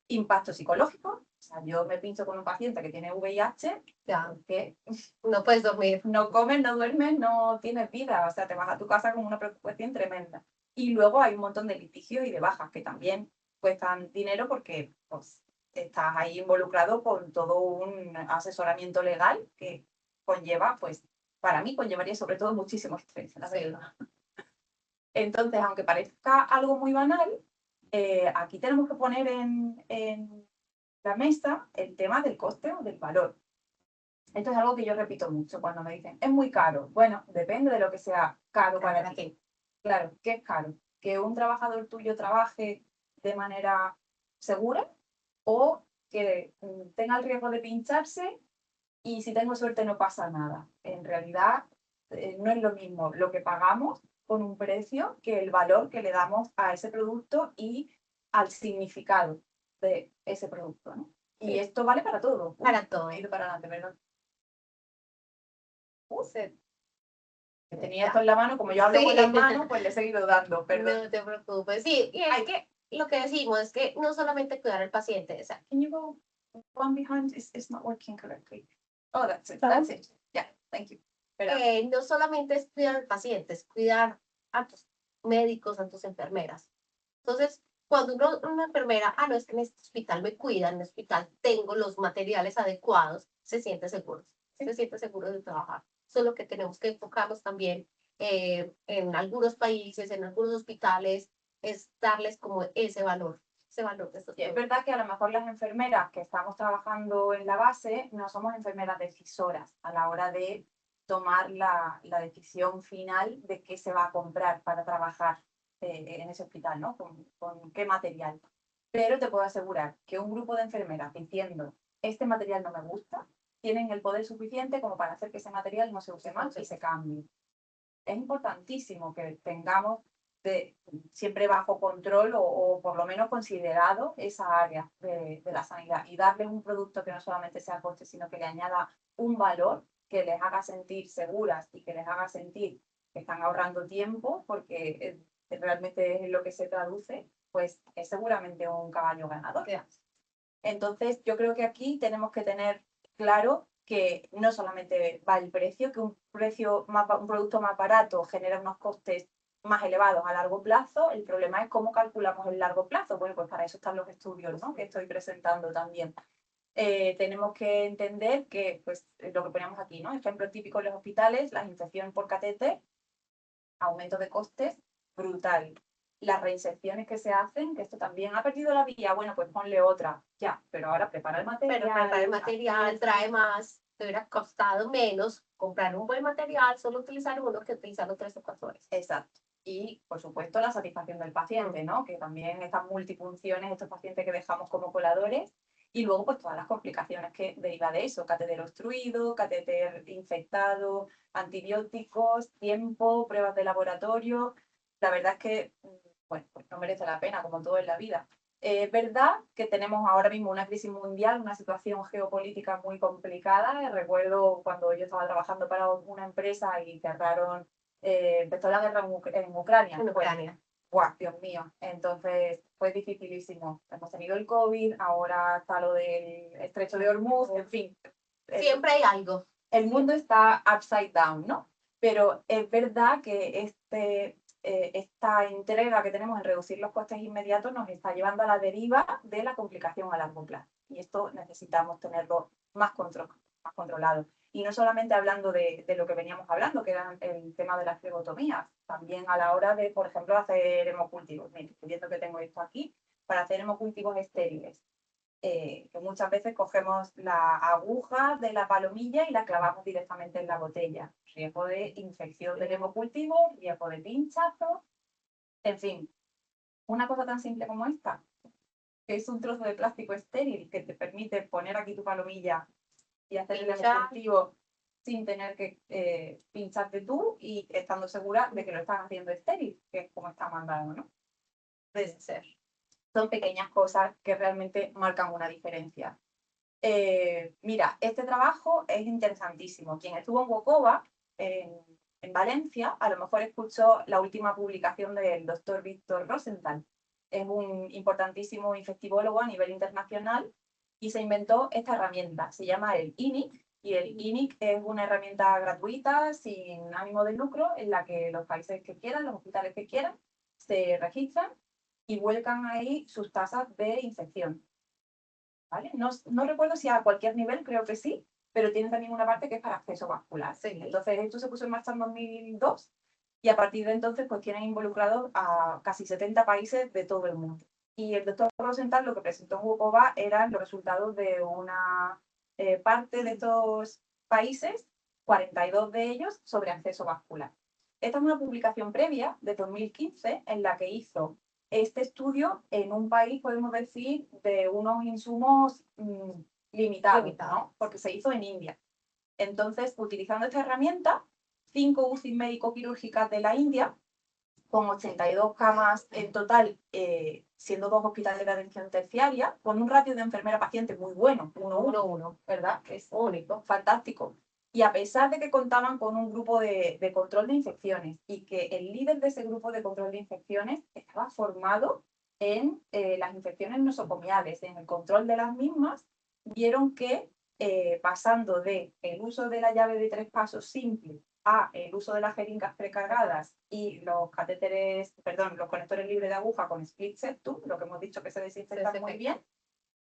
impacto psicológico. O sea, yo me pincho con un paciente que tiene VIH, Ya, que no puedes dormir. no comes, no duermes, no tienes vida. O sea, te vas a tu casa con una preocupación tremenda. Y luego hay un montón de litigios y de bajas que también cuestan dinero porque pues, estás ahí involucrado con todo un asesoramiento legal que conlleva, pues, para mí conllevaría sobre todo muchísimo estrés, la verdad. Entonces, aunque parezca algo muy banal, aquí tenemos que poner en la mesa el tema del coste o del valor. Esto es algo que yo repito mucho cuando me dicen, es muy caro. Bueno, depende de lo que sea caro para ti. Claro, ¿qué es caro? Que un trabajador tuyo trabaje de manera segura o que tenga el riesgo de pincharse y si tengo suerte no pasa nada. En realidad no es lo mismo lo que pagamos con un precio que el valor que le damos a ese producto y al significado de ese producto, ¿no? Y Sí. esto vale para todo. Para todo. He ido para adelante, ¿verdad? Sí. Tenía esto en la mano, como yo hablo con las manos, pues le he seguido dando, perdón. No te preocupes. Sí, y es que lo que decimos es que no solamente cuidar al paciente, o sea, Can you go one behind? It's not working correctly. Oh, that's it. That's it. Yeah, thank you. no solamente es cuidar al paciente, es cuidar a tus médicos, a tus enfermeras. Entonces, cuando una enfermera, no, es que en este hospital me cuidan, en el hospital tengo los materiales adecuados, se siente seguro, se siente seguro de trabajar. Eso es lo que tenemos que enfocarnos también en algunos países, en algunos hospitales, es darles como ese valor de estos Y es verdad que a lo mejor las enfermeras que estamos trabajando en la base no somos enfermeras decisoras a la hora de tomar la decisión final de qué se va a comprar para trabajar en ese hospital, ¿no? Con qué material. Pero te puedo asegurar que un grupo de enfermeras diciendo, este material no me gusta, tienen el poder suficiente como para hacer que ese material no se use más y se cambie. Es importantísimo que tengamos siempre bajo control o por lo menos considerado esa área de la sanidad y darle un producto que no solamente sea coste, sino que le añada un valor que les haga sentir seguras y que les haga sentir que están ahorrando tiempo, porque realmente es lo que se traduce, pues es seguramente un caballo ganador. Entonces, yo creo que aquí tenemos que tener claro que no solamente va el precio, que un producto más barato genera unos costes más elevados a largo plazo. El problema es cómo calculamos el largo plazo. Bueno, pues para eso están los estudios, ¿no? Que estoy presentando también. Tenemos que entender que, pues, lo que ponemos aquí, ¿no? Ejemplo típico en los hospitales, la infección por catéter, aumento de costes brutal. Las reinserciones que se hacen, que esto también ha perdido la vía, bueno, pues ponle otra, ya, pero ahora prepara el material. Pero prepara el material, trae más, te hubiera costado menos comprar un buen material, solo utilizar uno que utilizarlo 3 o 4 horas. Exacto. Y, por supuesto, la satisfacción del paciente, ¿no? Que también estas multifunciones, estos pacientes que dejamos como coladores, Y luego, pues todas las complicaciones que deriva de eso, catéter obstruido, catéter infectado, antibióticos, tiempo, pruebas de laboratorio. La verdad es que, bueno, pues no merece la pena, como todo en la vida. Es verdad que tenemos ahora mismo una crisis mundial, una situación geopolítica muy complicada. Recuerdo cuando yo estaba trabajando para una empresa y cerraron, empezó la guerra en Ucrania. En Ucrania. ¡Guau, Dios mío! Entonces fue dificilísimo. Hemos tenido el COVID, ahora está lo del estrecho de Hormuz, en fin. Siempre hay algo. El mundo está upside down, ¿no? Pero es verdad que esta entrega que tenemos en reducir los costes inmediatos nos está llevando a la deriva de la complicación a largo plazo. Y esto necesitamos tenerlo más controlado. Y no solamente hablando de lo que veníamos hablando, que era el tema de las flebotomías, también a la hora de, por ejemplo, hacer hemocultivos. Miren, estoy viendo que tengo esto aquí, para hacer hemocultivos estériles. Que muchas veces cogemos la aguja de la palomilla y la clavamos directamente en la botella. Riesgo de infección del hemocultivo, riesgo de pinchazo, en fin. Una cosa tan simple como esta, que es un trozo de plástico estéril que te permite poner aquí tu palomilla y hacer el hemocultivo sin tener que pincharte tú y estando segura de que lo estás haciendo estéril, que es como está mandado, ¿no? Puede ser. Son pequeñas cosas que realmente marcan una diferencia. Mira, este trabajo es interesantísimo. Quien estuvo en Wokova, en Valencia, a lo mejor escuchó la última publicación del doctor Víctor Rosenthal. Es un importantísimo infectivólogo a nivel internacional y se inventó esta herramienta. Se llama el INIC y el INIC es una herramienta gratuita, sin ánimo de lucro, en la que los países que quieran, los hospitales que quieran, se registran y vuelcan ahí sus tasas de infección. ¿Vale? No recuerdo si a cualquier nivel, creo que sí, pero tiene también una parte que es para acceso vascular. Sí. Entonces, esto se puso en marcha en 2002 y a partir de entonces pues tienen involucrados a casi 70 países de todo el mundo. Y el doctor Rosenthal lo que presentó en Wokova eran los resultados de una parte de estos países, 42 de ellos, sobre acceso vascular. Esta es una publicación previa de 2015 en la que hizo este estudio en un país, podemos decir, de unos insumos limitados, ¿no? Porque se hizo en India. Entonces, utilizando esta herramienta, 5 UCI médico-quirúrgicas de la India, con 82 camas en total, siendo 2 hospitales de atención terciaria, con un ratio de enfermera-paciente muy bueno, 1-1, ¿verdad? Es único, fantástico. Y a pesar de que contaban con un grupo de control de infecciones y que el líder de ese grupo de control de infecciones estaba formado en las infecciones nosocomiales, en el control de las mismas, vieron que pasando de el uso de la llave de 3 pasos simple a el uso de las jeringas precargadas y los catéteres, perdón, los conectores libres de aguja con split septum, lo que hemos dicho que se desinfectan muy bien,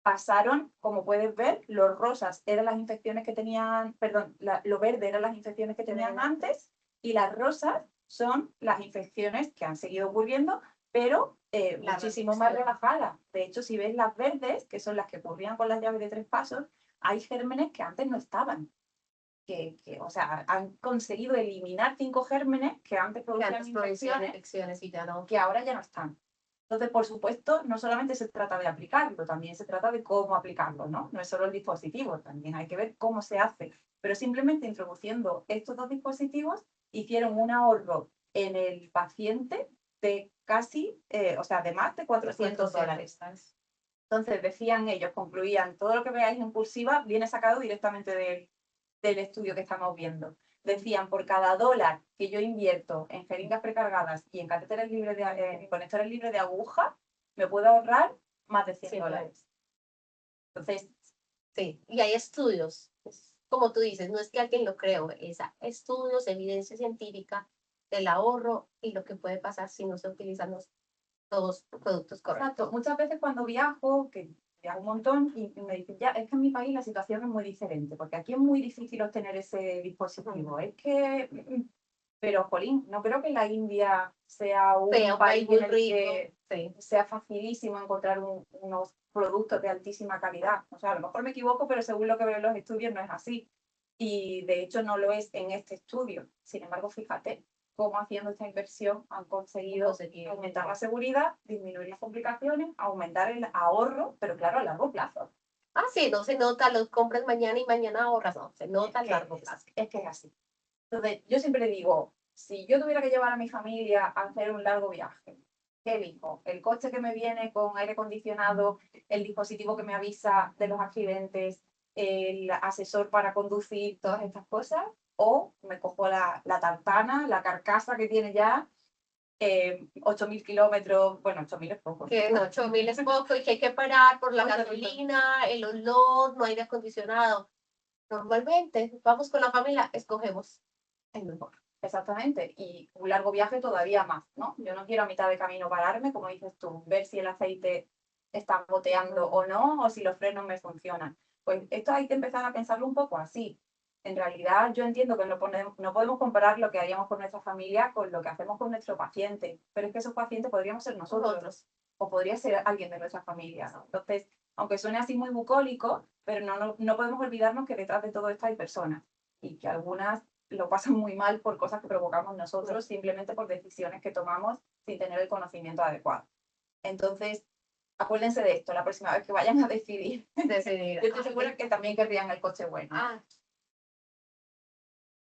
pasaron, como puedes ver, los rosas eran las infecciones que tenían, perdón, lo verde eran las infecciones que tenían antes y las rosas son las infecciones que han seguido ocurriendo, pero muchísimo más relajadas. De hecho, si ves las verdes, que son las que ocurrían con las llaves de 3 pasos, hay gérmenes que antes no estaban. O sea, han conseguido eliminar 5 gérmenes que antes producían infecciones y ya no. que ahora ya no están. Entonces, por supuesto, no solamente se trata de aplicarlo, también se trata de cómo aplicarlo, ¿no? No es solo el dispositivo, también hay que ver cómo se hace. Pero simplemente introduciendo estos 2 dispositivos, hicieron un ahorro en el paciente de casi, o sea, de más de $400. Entonces, decían ellos, concluían, todo lo que veáis en cursiva viene sacado directamente del estudio que estamos viendo. Decían, por cada $1 que yo invierto en jeringas precargadas y en catéteres libres de conectores libres de aguja, me puedo ahorrar más de $100. Entonces, sí, y hay estudios, como tú dices, no es que alguien lo creó, es estudios, evidencia científica del ahorro y lo que puede pasar si no se utilizan los productos correctos. Exacto. Muchas veces cuando viajo, que viajo un montón, y me dicen, ya, es que en mi país la situación es muy diferente, porque aquí es muy difícil obtener ese dispositivo. Es que, pero, jolín, no creo que la India sea un país muy en el rico, que sea facilísimo encontrar unos productos de altísima calidad. O sea, a lo mejor me equivoco, pero según lo que veo en los estudios no es así. Y de hecho no lo es en este estudio. Sin embargo, fíjate cómo haciendo esta inversión han conseguido aumentar la seguridad, disminuir las complicaciones, aumentar el ahorro, pero claro, a largo plazo. sí, no se nota, los compras mañana y mañana ahorras, no, se nota a largo plazo. Es que es así. Entonces, yo siempre digo, si yo tuviera que llevar a mi familia a hacer un largo viaje, ¿qué elijo? ¿El coche que me viene con aire acondicionado, el dispositivo que me avisa de los accidentes, el asesor para conducir, todas estas cosas? ¿O me cojo la tartana, la carcasa que tiene ya 8.000 kilómetros? Bueno, 8.000 es poco. Que no, 8.000 es poco y que hay que parar por la 8.000. gasolina, el olor, no aire acondicionado. Normalmente, vamos con la familia, escogemos el mejor. Exactamente, y un largo viaje todavía más, ¿no? Yo no quiero a mitad de camino pararme, como dices tú, ver si el aceite está goteando o no, o si los frenos me funcionan. Pues esto hay que empezar a pensarlo un poco así. En realidad yo entiendo que no podemos comparar lo que haríamos con nuestra familia con lo que hacemos con nuestro paciente, pero es que esos pacientes podríamos ser nosotros o podría ser alguien de nuestra familia, ¿no? Entonces, aunque suene así muy bucólico, pero no podemos olvidarnos que detrás de todo esto hay personas y que algunas lo pasan muy mal por cosas que provocamos nosotros, simplemente por decisiones que tomamos sin tener el conocimiento adecuado. Entonces, acuérdense de esto la próxima vez que vayan a decidir. Decidir. Yo estoy segura que también querrían el coche bueno. Ah,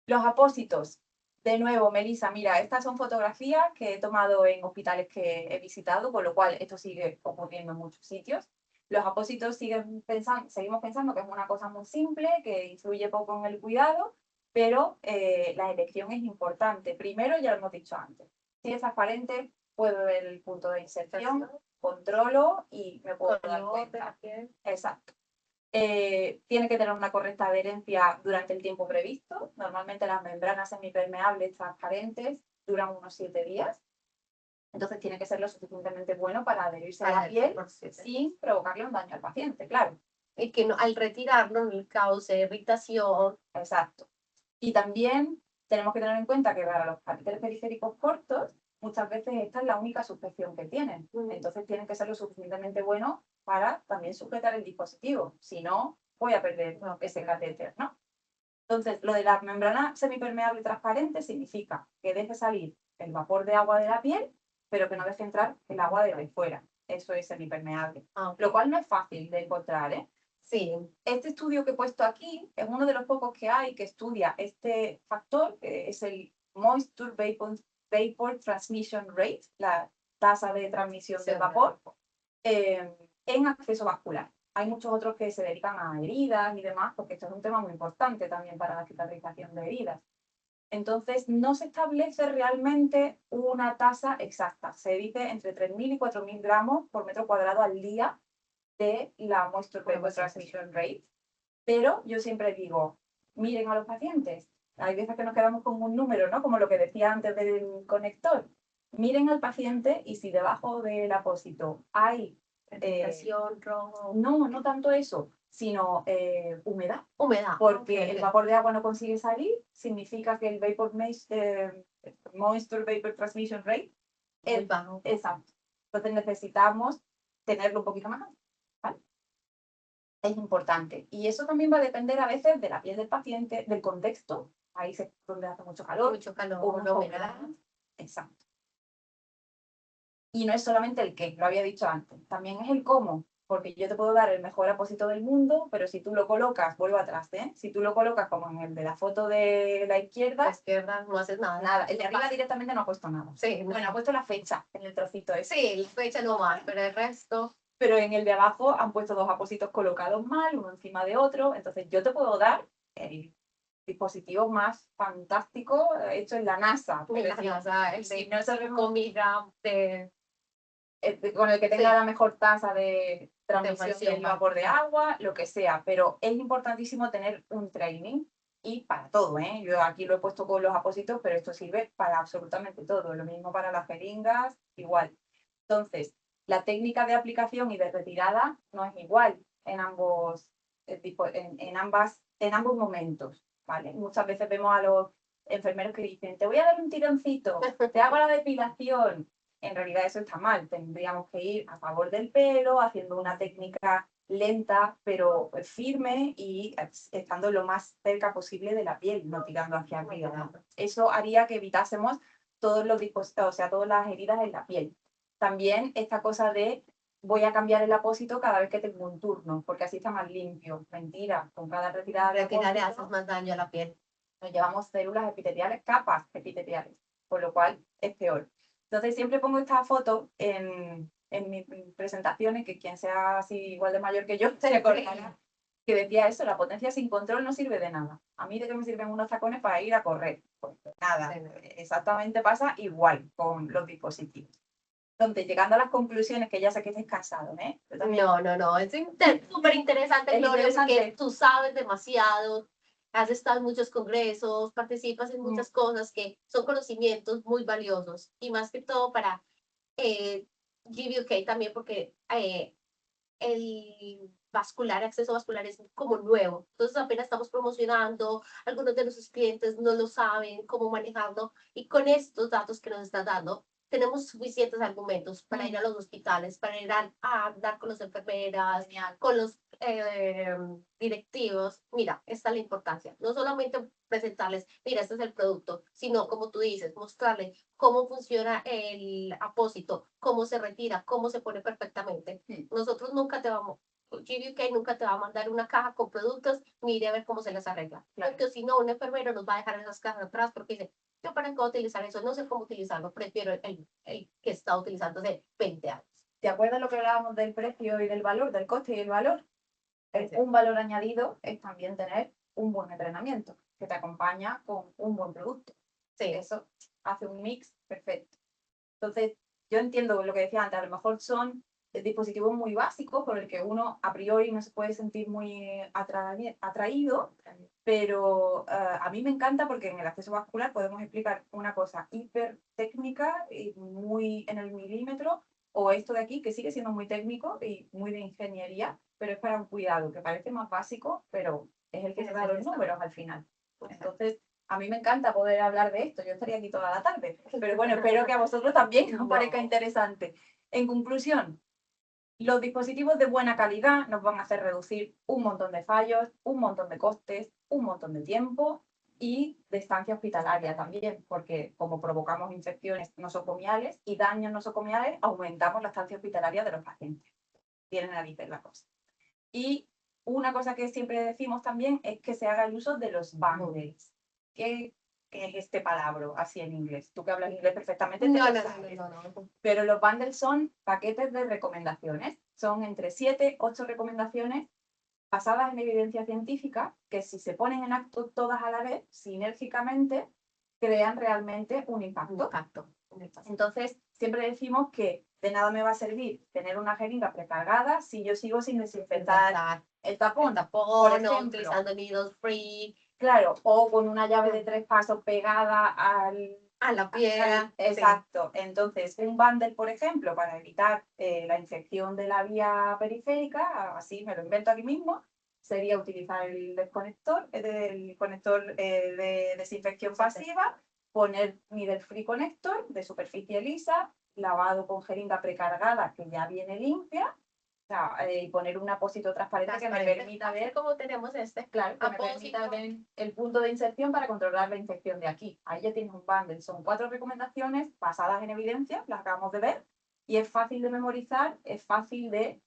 Los apósitos. De nuevo, Melissa, mira, estas son fotografías que he tomado en hospitales que he visitado, con lo cual esto sigue ocurriendo en muchos sitios. Los apósitos seguimos pensando que es una cosa muy simple, que influye poco en el cuidado, pero la elección es importante. Primero, ya lo hemos dicho antes, si es transparente, puedo ver el punto de inserción, controlo y me puedo dar cuenta. Exacto. Tiene que tener una correcta adherencia durante el tiempo previsto. Normalmente las membranas semipermeables transparentes duran unos 7 días. Entonces tiene que ser lo suficientemente bueno para adherirse a la piel sin provocarle un daño al paciente, claro. Y que no, al retirarlo no le cause irritación. Exacto. Y también tenemos que tener en cuenta que para los catéteres periféricos cortos, muchas veces esta es la única sujeción que tienen. Entonces tienen que ser lo suficientemente buenos para también sujetar el dispositivo. Si no, voy a perder ese catéter, ¿no? Entonces, lo de la membrana semipermeable transparente significa que deje salir el vapor de agua de la piel, pero que no deje entrar el agua de fuera. Eso es semipermeable. Lo cual no es fácil de encontrar, ¿eh? Sí. Este estudio que he puesto aquí es uno de los pocos que hay que estudia este factor, que es el Moisture Vapor Transmission Rate, la tasa de transmisión del vapor, en acceso vascular. Hay muchos otros que se dedican a heridas y demás, porque esto es un tema muy importante también para la cicatrización de heridas. Entonces, no se establece realmente una tasa exacta. Se dice entre 3.000 y 4.000 gramos por metro cuadrado al día de la Moisture Vapor Transmission Rate. Pero yo siempre digo, miren a los pacientes. Hay veces que nos quedamos con un número, ¿no? Como lo que decía antes del conector. Miren al paciente y si debajo del apósito hay rojo. no tanto eso, sino humedad. Humedad. Porque el vapor de agua no consigue salir, significa que el Moisture Vapor Transmission Rate es bajo. Exacto. Entonces necesitamos tenerlo un poquito más alto, ¿vale? Es importante. Y eso también va a depender a veces de la piel del paciente, del contexto. Ahí es donde hace mucho calor. O una humedad. Exacto. Y no es solamente el qué, lo había dicho antes, también es el cómo, porque yo te puedo dar el mejor apósito del mundo, pero si tú lo colocas, vuelvo atrás, ¿eh? Si tú lo colocas como en el de la foto de la izquierda, no haces nada. Nada, el de arriba directamente no ha puesto nada. Sí. Bueno, ha puesto la fecha en el trocito ese. Sí, la fecha no más, pero el resto. Pero en el de abajo han puesto dos apósitos colocados mal, uno encima de otro, entonces yo te puedo dar el dispositivo más fantástico hecho en la NASA. En la NASA, si no sabemos comida con el que tenga Sí. la mejor tasa de transmisión Transmisión, del vapor de agua, lo que sea, pero es importantísimo tener un training y para todo, ¿eh? Yo aquí lo he puesto con los apósitos, pero esto sirve para absolutamente todo, lo mismo para las jeringas, igual. Entonces, la técnica de aplicación y de retirada no es igual en ambos, en ambos momentos, ¿vale? Muchas veces vemos a los enfermeros que dicen, te voy a dar un tironcito, te hago la depilación. En realidad eso está mal, tendríamos que ir a favor del pelo, haciendo una técnica lenta pero firme y estando lo más cerca posible de la piel, no tirando hacia arriba, ¿no? Eso haría que evitásemos todos los dispositivos, o sea, todas las heridas en la piel. También esta cosa de voy a cambiar el apósito cada vez que tengo un turno, porque así está más limpio. Mentira, con cada retirada de Pero que ya le apósito haces más daño a la piel. nos llevamos células epiteliales, capas epiteliales, por lo cual es peor. Entonces siempre pongo esta foto en mis presentaciones, que quien sea así igual de mayor que yo se acordará, que decía eso, la potencia sin control no sirve de nada. ¿A mí de qué me sirven unos tacones para ir a correr? Pues nada, exactamente pasa igual con los dispositivos. Entonces, llegando a las conclusiones, que ya sé que estés cansado, ¿eh? No, es súper interesante, Es Gloria, interesante. porque tú sabes demasiado, has estado en muchos congresos, participas en muchas cosas que son conocimientos muy valiosos y más que todo para GBUK también porque el vascular, acceso vascular es como nuevo. Entonces apenas estamos promocionando, algunos de nuestros clientes no lo saben cómo manejarlo y con estos datos que nos estás dando, tenemos suficientes argumentos para ir a los hospitales, para ir a hablar con las enfermeras, con los directivos. Mira, esta es la importancia. No solamente presentarles, mira, este es el producto, sino como tú dices, mostrarles cómo funciona el apósito, cómo se retira, cómo se pone perfectamente. Nosotros nunca te vamos, GBK nunca te va a mandar una caja con productos, mire a ver cómo se les arregla. Claro. Porque si no, un enfermero nos va a dejar esas cajas atrás porque dice, yo para qué voy a utilizar eso, no sé cómo utilizarlo, prefiero el que está utilizando hace 20 años. ¿Te acuerdas lo que hablábamos del precio y del valor, del coste y el valor? Un valor añadido es también tener un buen entrenamiento que te acompaña con un buen producto. Sí, eso hace un mix perfecto. Entonces, yo entiendo lo que decía antes, a lo mejor son dispositivos muy básicos por el que uno a priori no se puede sentir muy atraído, pero a mí me encanta porque en el acceso vascular podemos explicar una cosa hiper técnica y muy en el milímetro, o esto de aquí que sigue siendo muy técnico y muy de ingeniería, pero es para un cuidado que parece más básico, pero es el que se da los números al final. Entonces, a mí me encanta poder hablar de esto, yo estaría aquí toda la tarde, pero bueno, espero que a vosotros también os parezca interesante. En conclusión, los dispositivos de buena calidad nos van a hacer reducir un montón de fallos, un montón de costes, un montón de tiempo y de estancia hospitalaria también, porque como provocamos infecciones nosocomiales y daños nosocomiales, aumentamos la estancia hospitalaria de los pacientes. Tienen narices la cosa. Y una cosa que siempre decimos también es que se haga el uso de los bundles. ¿Qué es este palabra así en inglés? Tú que hablas inglés perfectamente. No. Pero los bundles son paquetes de recomendaciones. Son entre 7, 8 recomendaciones basadas en evidencia científica que si se ponen en acto todas a la vez, sinérgicamente, crean realmente un impacto. Entonces, siempre decimos que de nada me va a servir tener una jeringa precargada si yo sigo sin desinfectar el tapón, por ejemplo, no utilizando needle free. Claro, o con una llave de 3 pasos pegada a la piel. Exacto. Sí. Entonces, un bundle, por ejemplo, para evitar la infección de la vía periférica, así me lo invento aquí mismo, sería utilizar el desconector, el conector de desinfección pasiva, poner needle free connector de superficie lisa, lavado con jeringa precargada que ya viene limpia, o sea, y poner un apósito transparente que me permita ver cómo tenemos claro, que me permita ver el punto de inserción para controlar la infección de aquí. Ahí ya tienes un bundle, son 4 recomendaciones basadas en evidencia, las acabamos de ver, y es fácil de memorizar, es fácil de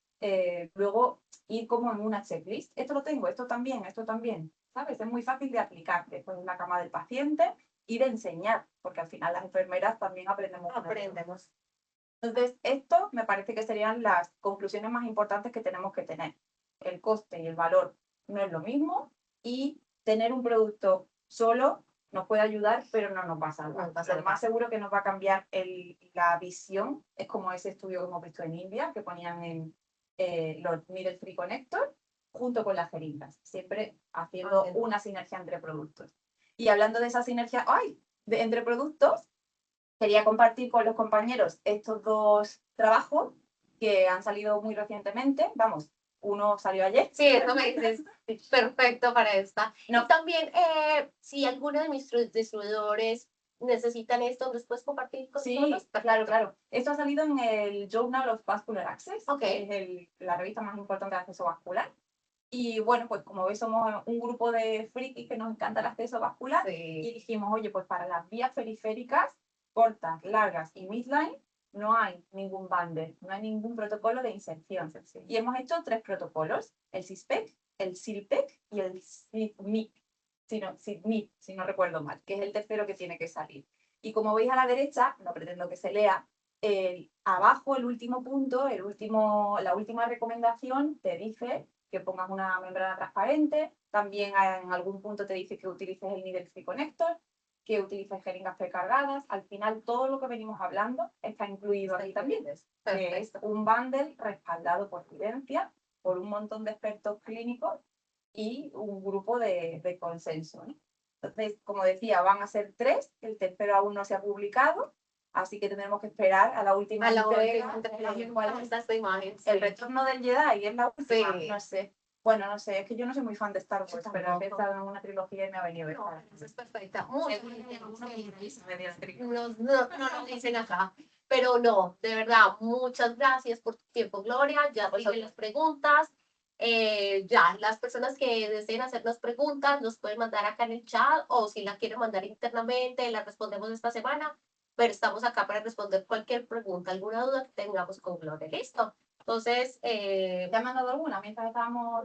luego ir como en una checklist. Esto lo tengo, esto también, ¿sabes? Es muy fácil de aplicar después en la cama del paciente y de enseñar, porque al final las enfermeras también aprendemos. Entonces, esto me parece que serían las conclusiones más importantes que tenemos que tener. El coste y el valor no es lo mismo y tener un producto solo nos puede ayudar, pero no nos va a salvar. Lo más seguro que nos va a cambiar la visión es como ese estudio que hemos visto en India, que ponían en los needle free connector junto con las jeringas, siempre haciendo una sinergia entre productos. Y hablando de esa sinergia, entre productos, quería compartir con los compañeros estos 2 trabajos que han salido muy recientemente. Vamos, uno salió ayer. Sí, eso me dices, perfecto para esta. No. Y también, si alguno de mis distribuidores necesitan esto, ¿los puedes compartir con nosotros? Sí, claro. Esto ha salido en el Journal of Vascular Access, que es la revista más importante de acceso vascular. Y bueno, pues como veis somos un grupo de frikis que nos encanta el acceso vascular y dijimos, oye, pues para las vías periféricas cortas, largas y midline, no hay ningún bundle, no hay ningún protocolo de inserción. Y hemos hecho 3 protocolos, el CISPEC, el SILPEC y el SIDMIC, si no recuerdo mal, que es el tercero que tiene que salir. Y como veis a la derecha, no pretendo que se lea, abajo el último punto, la última recomendación te dice que pongas una membrana transparente, también en algún punto te dice que utilices el Needle Free Connector, que utilices jeringas precargadas. Al final todo lo que venimos hablando está incluido aquí también, que es un bundle respaldado por evidencia, por un montón de expertos clínicos y un grupo de consenso, ¿no? Entonces, como decía, van a ser 3, el tercero aún no se ha publicado, así que tendremos que esperar a la última entrega. Esta imagen, El retorno del Jedi es la última, sí. no sé. Bueno, no sé, es que yo no soy muy fan de Star Wars, pero he empezado en una trilogía y me ha venido bien. No, eso es perfecta. Mucha gente No, no lo dicen acá. Pero no, de verdad, muchas gracias por tu tiempo, Gloria. Ya siguen las preguntas. Ya, las personas que deseen hacernos preguntas nos pueden mandar acá en el chat o si la quieren mandar internamente, la respondemos esta semana. Pero estamos acá para responder cualquier pregunta, alguna duda que tengamos con Gloria. Listo. Entonces, ¿te han mandado alguna mientras estábamos?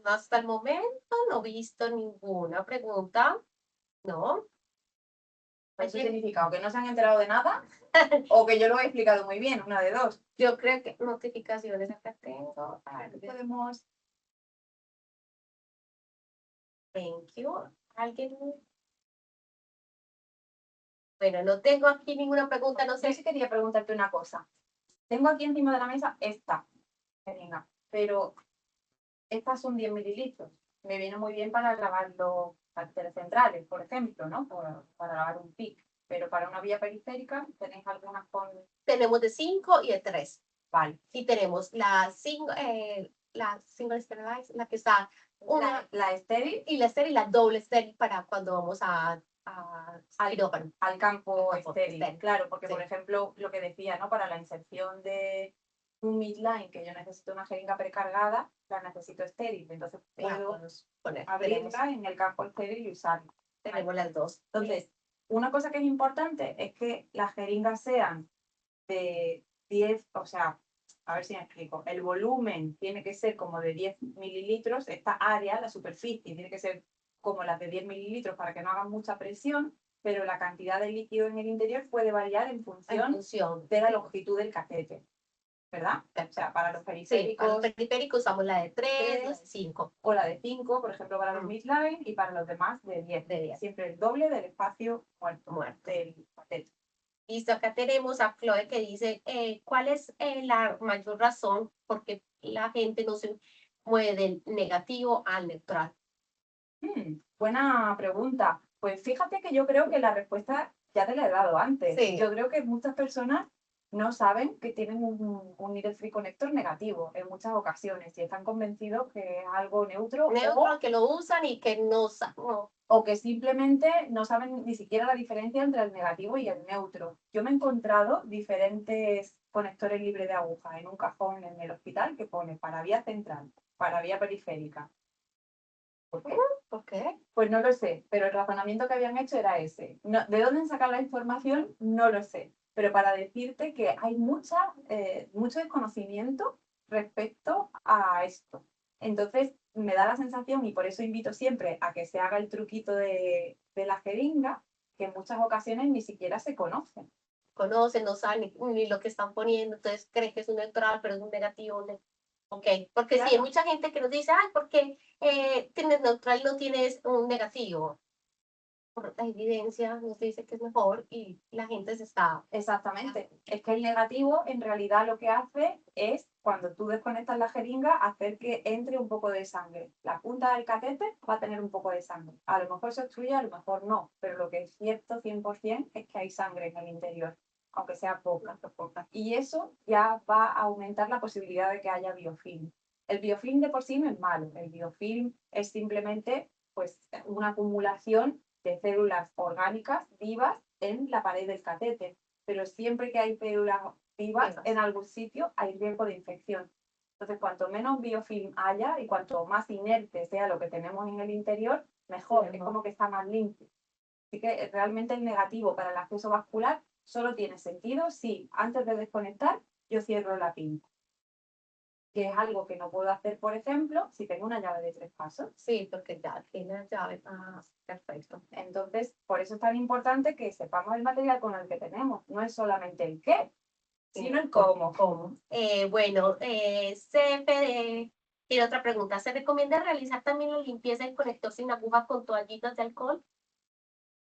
hasta el momento no he visto ninguna pregunta. No. ¿Eso significa o que no se han enterado de nada o que yo lo he explicado muy bien, una de dos? Yo creo que notificaciones acá tengo. Podemos... Thank you. ¿Alguien? Bueno, no tengo aquí ninguna pregunta, no Yo sé. sí quería preguntarte una cosa. Tengo aquí encima de la mesa esta jeringa, pero estas son 10 mililitros. Me viene muy bien para lavar los carteles centrales, por ejemplo, ¿no? Para lavar un PIC. Pero para una vía periférica, ¿tenéis algunas con...? Tenemos de 5 y de 3. Vale. Y tenemos la single sterilize, la que está la estéril y la estéril, la doble estéril para cuando vamos al campo estéril. estéril. Claro, porque Sí. por ejemplo, lo que decía, ¿no? Para la inserción de un midline, que yo necesito una jeringa precargada, la necesito estéril. Entonces puedo abrirla en el campo estéril y usarla. Tenemos las dos. Entonces, una cosa que es importante es que las jeringas sean de 10, o sea, a ver si me explico, el volumen tiene que ser como de 10 mililitros, esta área, la superficie, tiene que ser como las de 10 mililitros para que no hagan mucha presión, pero la cantidad de líquido en el interior puede variar en función de la longitud del catéter, ¿verdad? O sea, para los periféricos, sí, para los periféricos usamos la de 3, la de 5. O la de 5, por ejemplo, para los midline, y para los demás de 10. Siempre el doble del espacio muerto. Del catéter. Listo, acá tenemos a Chloe que dice, ¿cuál es la mayor razón por qué la gente no se mueve del negativo al neutral? Buena pregunta. Pues fíjate que yo creo que la respuesta ya te la he dado antes. Sí. Yo creo que muchas personas no saben que tienen un Needle Free Connector negativo en muchas ocasiones y están convencidos que es algo neutro, Que lo usan y que no o que simplemente no saben ni siquiera la diferencia entre el negativo y el neutro. Yo me he encontrado diferentes conectores libres de aguja en un cajón en el hospital que pone para vía central, para vía periférica. ¿Por qué? ¿Por qué? Pues no lo sé, pero el razonamiento que habían hecho era ese. No, ¿de dónde han sacado la información? No lo sé. Pero para decirte que hay mucho desconocimiento respecto a esto. Entonces, me da la sensación, y por eso invito siempre a que se haga el truquito de la jeringa, que en muchas ocasiones ni siquiera se conocen. No saben ni lo que están poniendo, entonces creen que es un neutral, pero es un negativo. Ok, porque Claro. sí, hay mucha gente que nos dice, ay, ¿por qué tienes neutral y no tienes un negativo? Por la evidencia nos dice que es mejor y la gente se está... Exactamente. Es que el negativo en realidad lo que hace es, cuando tú desconectas la jeringa, hacer que entre un poco de sangre. La punta del catéter va a tener un poco de sangre. A lo mejor se obstruye, a lo mejor no, pero lo que es cierto 100% es que hay sangre en el interior, aunque sea poca. Y eso ya va a aumentar la posibilidad de que haya biofilm. El biofilm de por sí no es malo. El biofilm es simplemente pues, una acumulación de células orgánicas vivas en la pared del catéter, pero siempre que hay células vivas en algún sitio hay riesgo de infección. Entonces, cuanto menos biofilm haya y cuanto más inerte sea lo que tenemos en el interior, mejor, es como que está más limpio. Así que realmente el negativo para el acceso vascular solo tiene sentido si antes de desconectar yo cierro la pinza, que es algo que no puedo hacer, por ejemplo, si tengo una llave de 3 pasos. Sí, porque ya tiene la llave. Ah, perfecto. Entonces, por eso es tan importante que sepamos el material con el que tenemos. No es solamente el qué, sino el cómo. Bueno, CFD tiene otra pregunta. ¿Se recomienda realizar también la limpieza del conector sin aguja con toallitas de alcohol?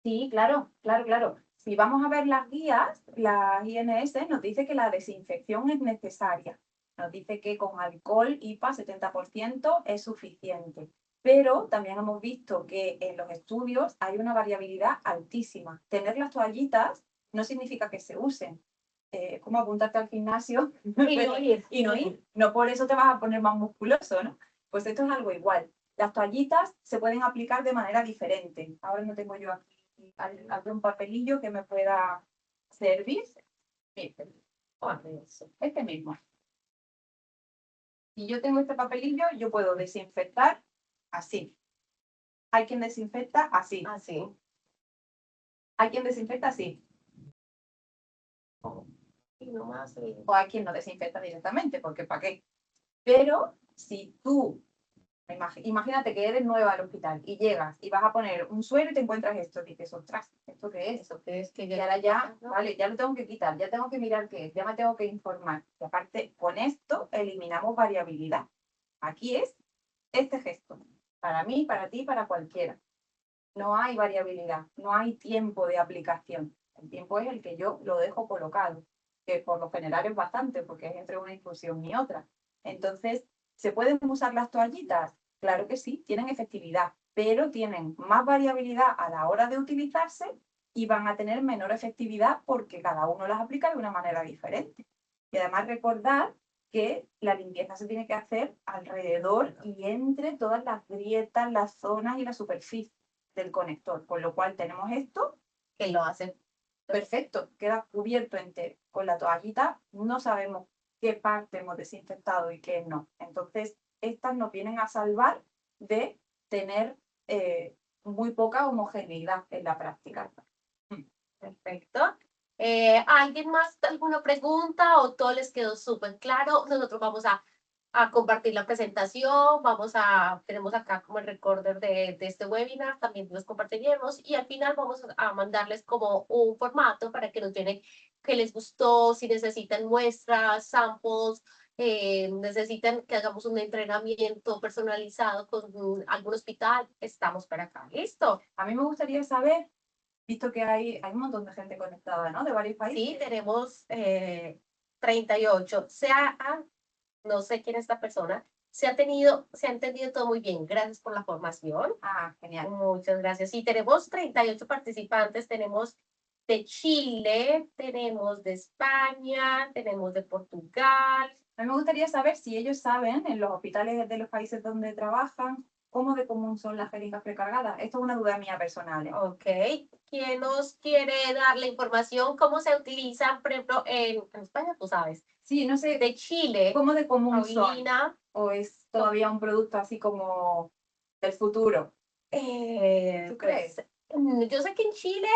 Sí, claro, claro, claro. Si vamos a ver las guías, las INS nos dice que la desinfección es necesaria. Nos dice que con alcohol IPA 70% es suficiente. Pero también hemos visto que en los estudios hay una variabilidad altísima. Tener las toallitas no significa que se usen. Es como apuntarte al gimnasio Y no ir. y no ir. No por eso te vas a poner más musculoso, ¿no? Pues esto es algo igual. Las toallitas se pueden aplicar de manera diferente. Ahora no tengo yo aquí algún papelillo que me pueda servir. Este mismo. Si yo tengo este papelillo, yo puedo desinfectar así. Hay quien desinfecta así. Así. Hay quien desinfecta así. Y no más. O hay quien no desinfecta directamente, porque ¿para qué? Pero si tú, imagínate que eres nueva al hospital y llegas y vas a poner un suero y te encuentras esto, y dices, ostras, ¿esto qué es? Eso que es que Y ahora ya, vale, ya lo tengo que quitar, ya tengo que mirar qué es, ya me tengo que informar. Y aparte, con esto eliminamos variabilidad. Aquí es este gesto, para mí, para ti, para cualquiera. No hay variabilidad, no hay tiempo de aplicación. El tiempo es el que yo lo dejo colocado, que por lo general es bastante, porque es entre una infusión y otra. Entonces, ¿se pueden usar las toallitas? Claro que sí, tienen efectividad, pero tienen más variabilidad a la hora de utilizarse y van a tener menor efectividad porque cada uno las aplica de una manera diferente. Y además recordar que la limpieza se tiene que hacer alrededor y entre todas las grietas, las zonas y la superficie del conector, con lo cual tenemos esto que lo hace. perfecto, queda cubierto entero. Con la toallita no sabemos qué parte hemos desinfectado y qué no. Entonces, estas nos vienen a salvar de tener muy poca homogeneidad en la práctica. Perfecto. ¿Alguien más alguna pregunta o todo les quedó súper claro? Nosotros vamos a compartir la presentación, tenemos acá como el recorder de este webinar, también los compartiremos y al final vamos a mandarles como un formato para que nos llenen qué les gustó, si necesitan muestras, samples, necesitan que hagamos un entrenamiento personalizado con algún hospital, estamos para acá. ¿Listo? A mí me gustaría saber, visto que hay un montón de gente conectada, ¿no? De varios países. Sí, tenemos 38. No sé quién es esta persona, se ha entendido todo muy bien. Gracias por la formación. Ah, genial. Muchas gracias. Sí, tenemos 38 participantes, tenemos de Chile, tenemos de España, tenemos de Portugal. A mí me gustaría saber si ellos saben, en los hospitales de los países donde trabajan, cómo de común son las jeringas precargadas. Esto es una duda mía personal, ¿eh? Ok. ¿Quién nos quiere dar la información? ¿Cómo se utilizan, por ejemplo, en España, tú sabes? Sí, no sé De Chile, cómo de común son. Paulina. ¿O es todavía un producto así como del futuro? ¿Tú crees? Yo sé que en Chile,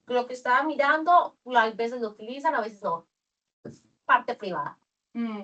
lo que estaba mirando, a veces lo utilizan, a veces no. Parte privada.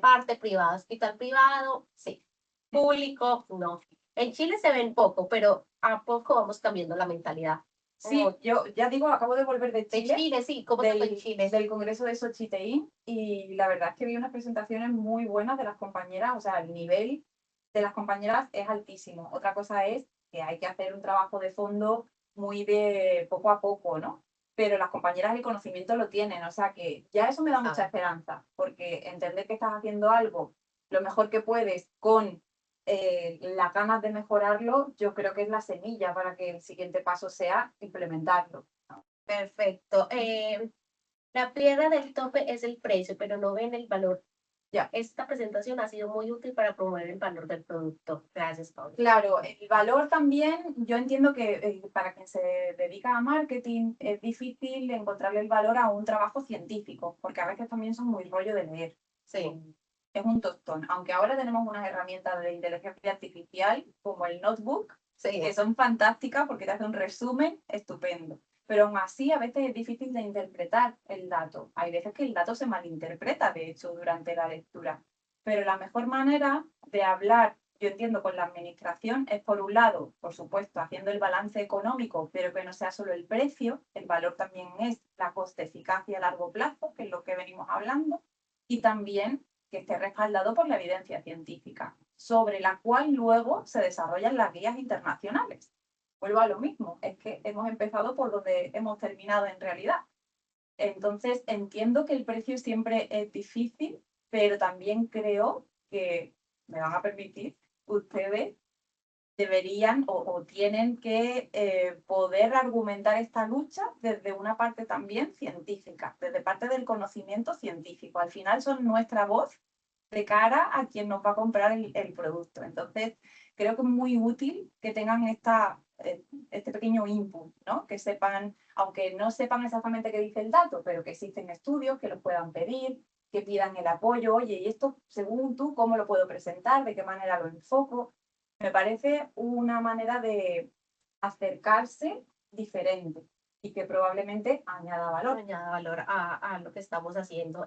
Parte privada, hospital privado, sí. Público, no. En Chile se ven poco, pero a poco vamos cambiando la mentalidad. Sí, yo ya digo, acabo de volver de De Chile, Chile, sí, ¿cómo te fue en Chile? del Congreso de Xochitl, y la verdad es que vi unas presentaciones muy buenas de las compañeras, o sea, el nivel de las compañeras es altísimo. Otra cosa es que hay que hacer un trabajo de fondo muy de poco a poco, ¿no? Pero las compañeras el conocimiento lo tienen, o sea que ya eso me da mucha esperanza, porque entender que estás haciendo algo lo mejor que puedes con las ganas de mejorarlo, yo creo que es la semilla para que el siguiente paso sea implementarlo. Perfecto. La piedra del tope es el precio, pero no ven el valor. Ya. Esta presentación ha sido muy útil para promover el valor del producto. Gracias, Paula. Claro, el valor también, yo entiendo que para quien se dedica a marketing es difícil encontrarle el valor a un trabajo científico, porque a veces también son muy rollo de leer. Sí. Es un tostón, aunque ahora tenemos unas herramientas de inteligencia artificial como el Notebook, sí, que son fantásticas porque te hace un resumen estupendo. pero aún así a veces es difícil de interpretar el dato. Hay veces que el dato se malinterpreta, de hecho, durante la lectura. Pero la mejor manera de hablar, yo entiendo, con la administración es, por un lado, por supuesto, haciendo el balance económico, pero que no sea solo el precio, el valor también es la coste-eficacia a largo plazo, que es lo que venimos hablando, y también que esté respaldado por la evidencia científica, sobre la cual luego se desarrollan las guías internacionales. Vuelvo a lo mismo, es que hemos empezado por donde hemos terminado en realidad. Entonces, entiendo que el precio siempre es difícil, pero también creo que, me van a permitir, ustedes deberían o tienen que poder argumentar esta lucha desde una parte también científica, desde parte del conocimiento científico. Al final son nuestra voz de cara a quien nos va a comprar el producto. Entonces, creo que es muy útil que tengan este pequeño input, ¿no? Que sepan, aunque no sepan exactamente qué dice el dato, pero que existen estudios que los puedan pedir, que pidan el apoyo. Oye, y esto, según tú, ¿cómo lo puedo presentar? ¿De qué manera lo enfoco? Me parece una manera de acercarse diferente y que probablemente añada valor. Añada valor a lo que estamos haciendo.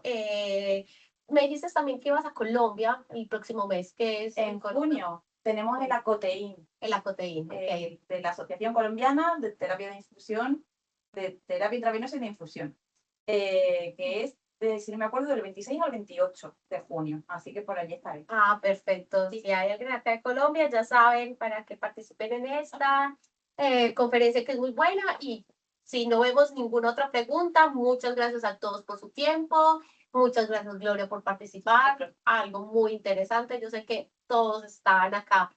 Me dijiste también que ibas a Colombia el próximo mes, que es En junio tenemos el ACOTEIN, el ACOTEIN. de la Asociación Colombiana de Terapia de Infusión, de Terapia Intravenosa y de Infusión, que es, si no me acuerdo, del 26 al 28 de junio, así que por allí estaré. Ah, perfecto. Si hay alguien acá de Colombia, ya saben para que participen en esta conferencia que es muy buena. Y si no vemos ninguna otra pregunta, muchas gracias a todos por su tiempo. Muchas gracias, Gloria, por participar. Algo muy interesante. Yo sé que todos están acá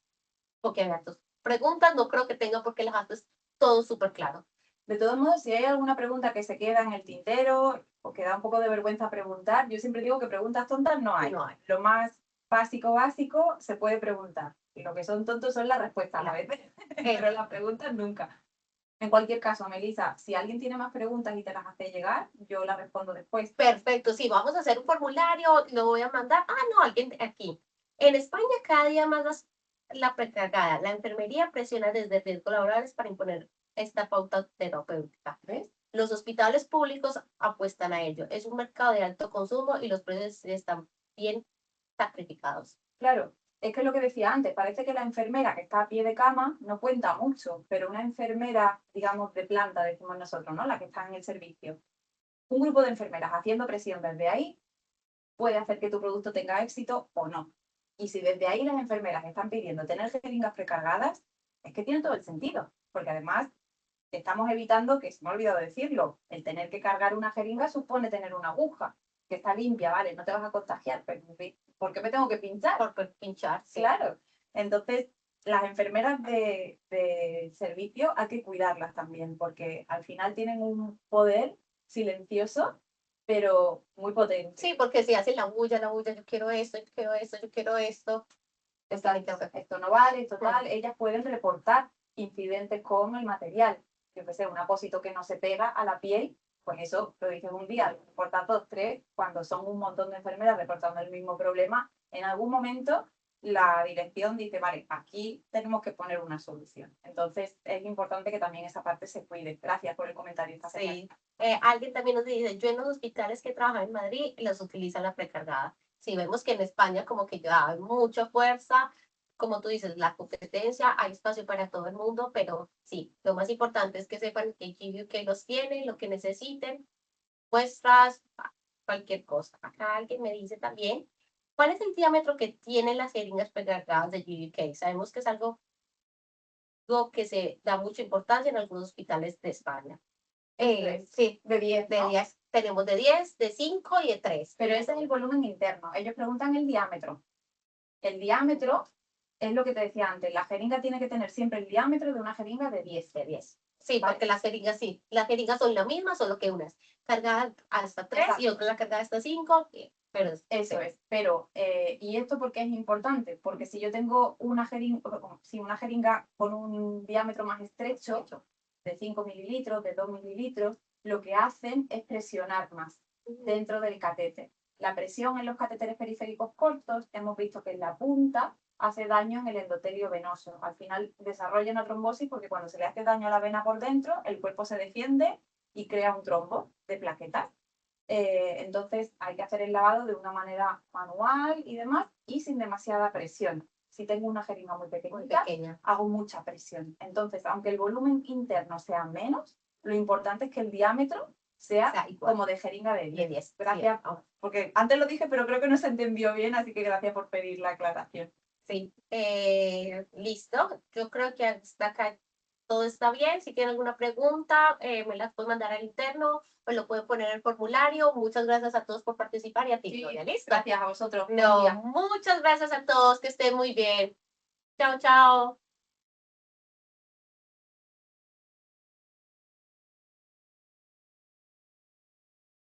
porque abiertos. Preguntas no creo que tenga porque las haces todo súper claro. De todos modos, si hay alguna pregunta que se queda en el tintero o que da un poco de vergüenza preguntar, yo siempre digo que preguntas tontas no hay. No hay. Lo más básico se puede preguntar. Y lo que son tontos son las respuestas a veces, pero las preguntas nunca. En cualquier caso, Melissa, si alguien tiene más preguntas y te las hace llegar, yo las respondo después. Perfecto, sí, vamos a hacer un formulario, lo voy a mandar. Ah, no, alguien aquí. En España cada día más la precargada. La enfermería presiona desde riesgos laborales para imponer esta pauta terapéutica. ¿Ves? Los hospitales públicos apuestan a ello. Es un mercado de alto consumo y los precios están bien sacrificados. Claro, es que es lo que decía antes, parece que la enfermera que está a pie de cama no cuenta mucho, pero una enfermera, digamos, de planta, decimos nosotros, ¿no? La que está en el servicio. Un grupo de enfermeras haciendo presión desde ahí puede hacer que tu producto tenga éxito o no. Y si desde ahí las enfermeras están pidiendo tener jeringas precargadas, es que tiene todo el sentido, porque además estamos evitando, que se me ha olvidado decirlo, el tener que cargar una jeringa supone tener una aguja, que está limpia, vale, no te vas a contagiar, pero ¿por qué me tengo que pinchar? Por pinchar, sí. Claro. Entonces, las enfermeras de servicio hay que cuidarlas también, porque al final tienen un poder silencioso, pero muy potente. Sí, porque si hacen la bulla, yo quiero esto, yo quiero esto, yo quiero esto. Esto no vale, esto tal. Ellas pueden reportar incidentes con el material. Yo que sé, un apósito que no se pega a la piel, pues eso lo dices un día, lo reportas dos, tres, cuando son un montón de enfermeras reportando el mismo problema, en algún momento la dirección dice, vale, aquí tenemos que poner una solución. Entonces es importante que también esa parte se cuide. Gracias por el comentario. Esta Sí. Alguien también nos dice, yo en los hospitales que trabajan en Madrid los utilizan la precargada. Sí, vemos que en España como que ya hay mucha fuerza, como tú dices, la competencia, hay espacio para todo el mundo, pero sí, lo más importante es que sepan que GBK los tiene, lo que necesiten, muestras, cualquier cosa. Acá alguien me dice también, ¿cuál es el diámetro que tienen las jeringas precargadas de GBK? Sabemos que es algo que se da mucha importancia en algunos hospitales de España. Sí, de 10, de ¿no? 10. Tenemos de 10, de 5 y de 3. Pero ese es el volumen interno. Ellos preguntan el diámetro. El diámetro es lo que te decía antes. La jeringa tiene que tener siempre el diámetro de una jeringa de 10. De 10. Sí, ¿vale? porque las jeringas sí. Las jeringas son las mismas, solo que unas cargadas hasta 3 Exacto. y otras cargadas hasta 5. Pero eso es. Pero, ¿y esto por qué es importante? Porque si yo tengo una jeringa con un diámetro más estrecho, de 5 mililitros, de 2 mililitros, lo que hacen es presionar más dentro del catéter. La presión en los catéteres periféricos cortos, hemos visto que en la punta hace daño en el endotelio venoso. Al final desarrolla una trombosis porque cuando se le hace daño a la vena por dentro, el cuerpo se defiende y crea un trombo de plaquetas. Entonces hay que hacer el lavado de una manera manual y demás y sin demasiada presión. Si tengo una jeringa muy pequeña, hago mucha presión. Entonces, aunque el volumen interno sea menos, lo importante es que el diámetro sea como de jeringa de 10. Gracias, porque antes lo dije, pero creo que no se entendió bien, así que gracias por pedir la aclaración. Sí, listo. Yo creo que hasta acá todo está bien. Si tienen alguna pregunta, me las pueden mandar al interno o lo pueden poner en el formulario. Muchas gracias a todos por participar y a ti, Gloria. ¿Listo? Gracias a vosotros. No, muchas gracias a todos. Que estén muy bien. Chao, chao.